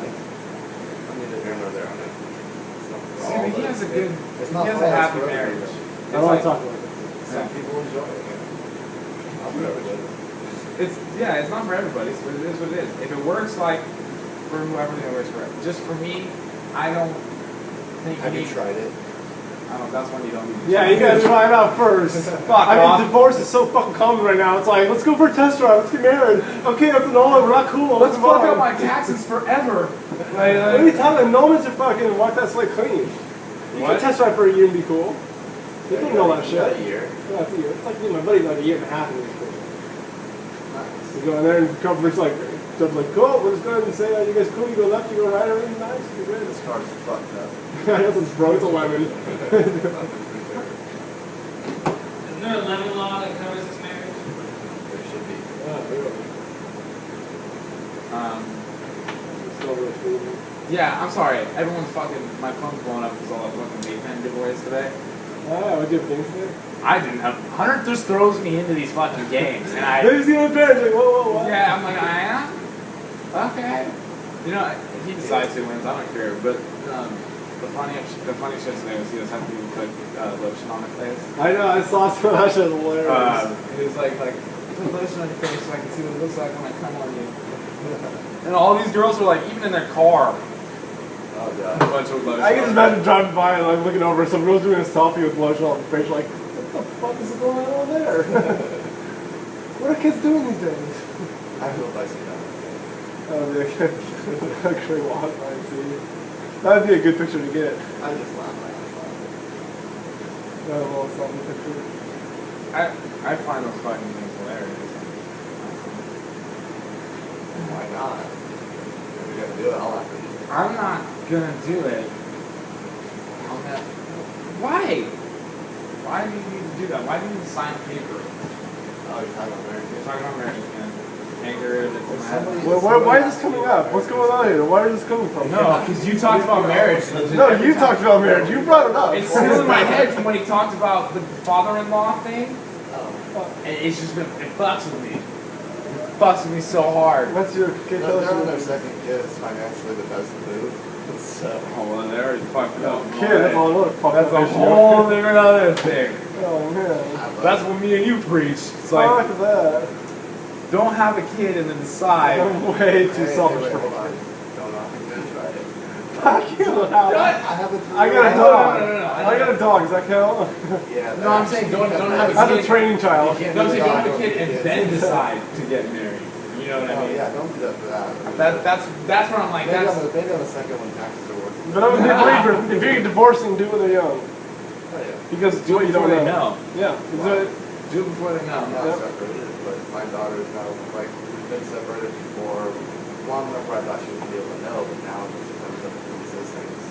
Nice. I'm neither here nor there on it. It's not for See, all, he but has a it's- good. It's He not has for a all, it's happy for marriage. everybody. I don't want to talk about it. Some people enjoy it. Not for everybody. It's not for everybody. So it is what it is. If it works, like for whoever, it works for. Just for me, I don't think Have you you need. tried it? I don't. That's when you don't need. to Yeah, try. you gotta try it out first. Fuck I off. mean, divorce is so fucking common right now. It's like, let's go for a test drive. Let's get married. Okay, that's annulment. We're not cool. Let's move fuck on. up my taxes forever. What are you talking about? Annulments are fucking wipe that slate clean. You What? can test drive for a year and be cool. You can know that shit. A year. Yeah, it's a year. It's like me and my buddy like a year and a half. And he's cool. Nice. You go in there and the company's like, judge's like, cool. We'll just go ahead and say, you guys cool? You go left, you go right, everything's nice. You're good. This car's fucked up. I guess it's broke. It's a lemon. Isn't there a lemon law that covers this marriage? There should be. Yeah, really. It's still really cool. Yeah, I'm sorry. Everyone's fucking. My phone's blowing up because all the fucking vape pen giveaways today. Yeah, we do things today. I didn't have. Hunter just throws me into these fucking games, and I. There's the other parents like, whoa, what? Yeah, I'm like, I am. Okay. You know, if he decides who wins, I don't care. But the funny shit today was he was having people put lotion on their face. I know, I saw some of that shit was hilarious. He was like, put lotion on your face so I can see what it looks like when I come on you. And all these girls were like, even in their car, Oh a god. bunch of lotion. I can just imagine driving by and like looking over, some girls doing a selfie with lotion on their face, like, what the fuck is going on there? What are kids doing these days? I hope I see that. That would be a great walk by too. That would be a good picture to get. I just laugh my ass off. That little selfie picture. I find those fucking things hilarious. Why not? If you're gonna do it, I'll have to do it. I'm not gonna do it. I'm not. Why? Why do you need to do that? Why do you need to sign a paper? Oh, you're talking about marriage. You're talking about marriage again. Anger. Why is this coming up? What's going on here? Where is this coming from? No, because you talked about marriage. No, you talked about marriage. You brought it up. It's still in my head from when he talked about the father-in-law thing. Oh. And it's just been, it fucks with me. It fucks with me so hard. What's your kid? No, they're on their second kid. It's financially the best move. So. Oh, well, they already fucked it up. Kid, that's all another fucking That's a issue. whole different other thing. Oh man. That's what me and you preach. It's like, Fuck that. don't have a kid and then decide. I'm way too selfish for Hold on. that. Don't knock until you try it. Fuck you. I have a I got a No, dog. no, no, no, I got a dog. Does that count? Yeah. No, I'm saying don't have a That's kid. a training child. You can't Don't say don't have a Don't kid do and kids. then decide to get married. You know what I Oh mean? yeah, don't do that for that. That's where I'm like, Maybe that's. maybe on the second one taxes are working. But I would believe if you're divorcing, do it when they're young. Oh yeah. Because it's Do what it you don't before they know. know. Yeah. Is it- Do it before they I'm know. not Yep. separated, but my daughter's now, like, we've been separated before long enough where I thought she would be able to know, but now she comes up and says things.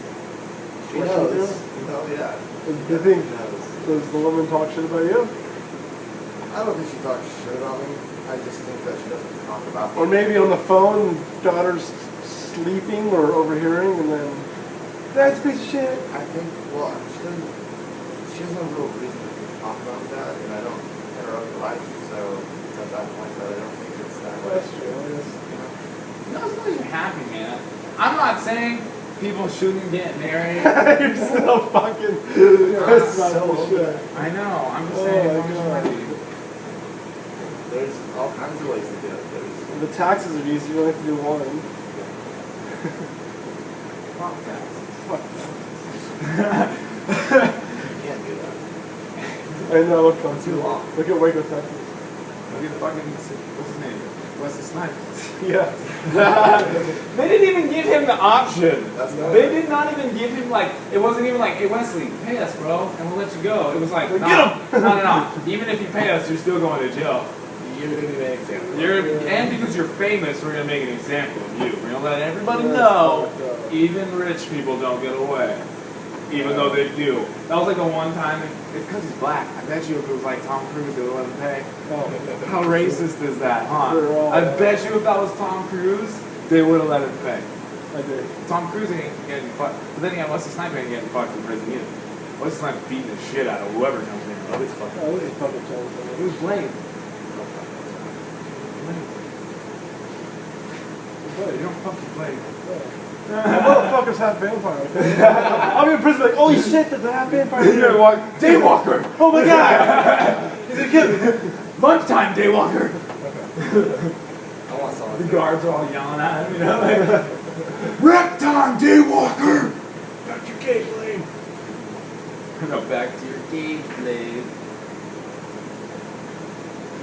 She What she knows. do? Oh, yeah. Do you think, She knows. does the woman talk shit about you? I don't think she talks shit about me. I just think that she doesn't talk about me. Or maybe on the phone, daughter's sleeping or overhearing, and then, that's a piece of shit. I think, well, she has no real reason to talk about that, and I don't interrupt her life, so it's at that point that I don't think it's that way. That's true, I guess. You know? No, as long as you're happy, man. I'm not saying people shouldn't get married. You're so fucking pissed about so this shit. I know. I'm just Oh saying. my as long as you're God. happy. There's all kinds of ways to do it. There's, The taxes are easy, you only have to do one. Fuck that. Fuck. you can't do that. I know, look, Too long. look at Waco, Texas. Look at fucking, what's his name? Wesley Snipes. Yeah. They didn't even give him the option. That's not They right. did not even give him, like, it wasn't even like, hey Wesley, pay us, bro, and we'll let you go. It was like, Get nah, no. Even if you pay us, you're still going to jail. You're going to be an example. And because you're famous, we're gonna make an example of you. We're gonna let everybody That's know, fucked up. even rich people don't get away, even though they do. That was like the one time. It's because he's black. I bet you if it was like Tom Cruise, they would let him pay. Oh. How racist is that, huh? They're all- I bet you if that was Tom Cruise, they would have let him pay. I did. Tom Cruise ain't getting fucked, but then again, Wesley Snipes ain't getting fucked in prison either. Wesley Snipes beating the shit out of whoever comes in. Oh, this fucking. Oh, this is fucking challenge. Who's Blade? You don't fucking Blade. Motherfuckers have vampire. Okay? I'm in prison like, holy shit, that's a half vampire. Daywalker! Oh my god! He's gonna kill me. Lunchtime, Daywalker! I want someone The to guards are all yelling at him, you know, like, Wreck time, Daywalker! Back to your cage, Blade! No, back to your cage, Blade.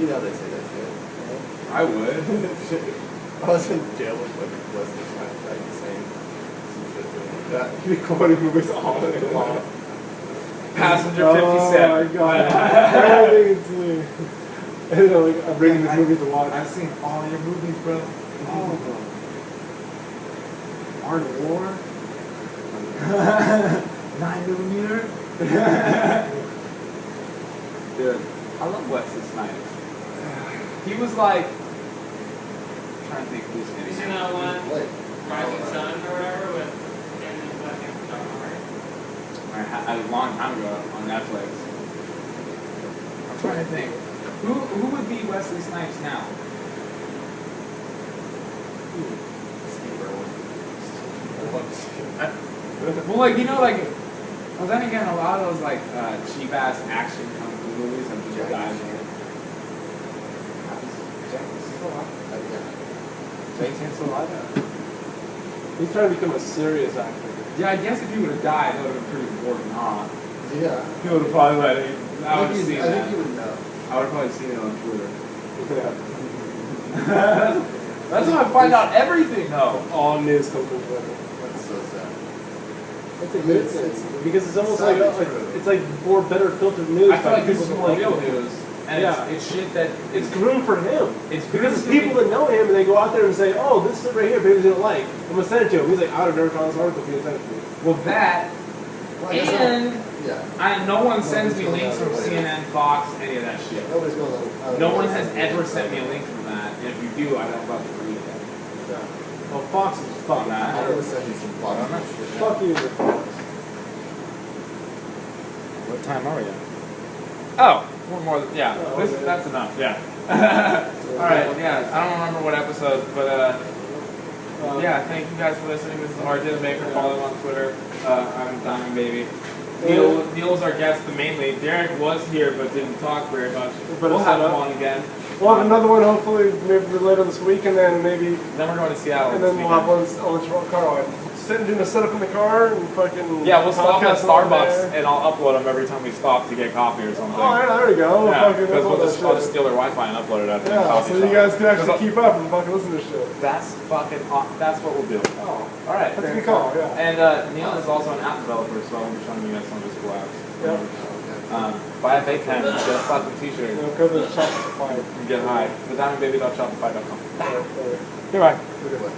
You know they say that shit. I would. I was in jail with Wesley Snipes, like saying some shit to him like that. You quoting movies all day long. Passenger Oh 57. my god. I think it's me. I know, like, I'm bringing this movie to watch. I've seen all your movies, bro. All of them. Art of War. 9mm. Dude, I love Wesley Snipes. He was like, I'm trying to think who's Have you in seen it. that one, Like, Rising Sun or whatever, with him and fucking John Murray? A long time ago on Netflix. I'm trying to think. Who would be Wesley Snipes now? Steve Irwin. Well, like, you know, like, well, then again, a lot of those, like, cheap-ass action kung fu movies have just died. Jackie's still alive. Jake Chan's still alive. He's trying to become a serious actor. Yeah, I guess if he would have died, that would have been pretty important, huh? Yeah. He would have probably let it. I would have think seen I think that. you would know. I would have probably seen it on Twitter. Yeah. That's how I find out everything, though. All news comes from Twitter. That's so sad. That's a good thing because it's almost like it's like more better filtered news. I feel like this is people more real news. And it's shit that it's groomed for him. It's because it's people that know him and they go out there and say, "Oh, this is right here, baby's gonna like." I'm gonna send it to him. He's like, "I would have never found this article if you sent it to me." Well, that and yeah. no one sends me links from CNN, Fox, any of that shit. Nobody's going to. No one has ever sent me a link from that. And if you do, I don't fucking read it. Yeah. Well, Fox is fuck. I'm gonna send you some Fox. Fuck you, Fox. What time are we at? Oh, one more. Yeah, that's enough. Yeah. All right. Yeah, I don't remember what episode, but yeah. Thank you guys for listening. This is RJ the Maker. Follow him on Twitter. I'm Diamond Baby. Neil's our guest, mainly. Derek was here but didn't talk very much. We'll have him on again. We'll have another one hopefully maybe later this week, and then maybe. Then we're going to Seattle. And then we'll have one on the car ride. Doing a setup in the car and fucking. Yeah, we'll stop at Starbucks and I'll upload them every time we stop to get coffee or something. Oh, there we go. Yeah, because I'll just steal their Wi-Fi and upload it at the coffee so shop. you guys can actually keep up and fucking listen to shit. That's fucking. That's what we'll do. Oh, all right. That's a good call. Yeah. And Neil is also an app developer, so I'll be showing you guys some of his cool apps. Yeah. Buy a fake pen, get a fucking t-shirt. Go to Shopify. And get high. TheDiamondBaby.shopify.com. Yeah. Goodbye. Goodbye.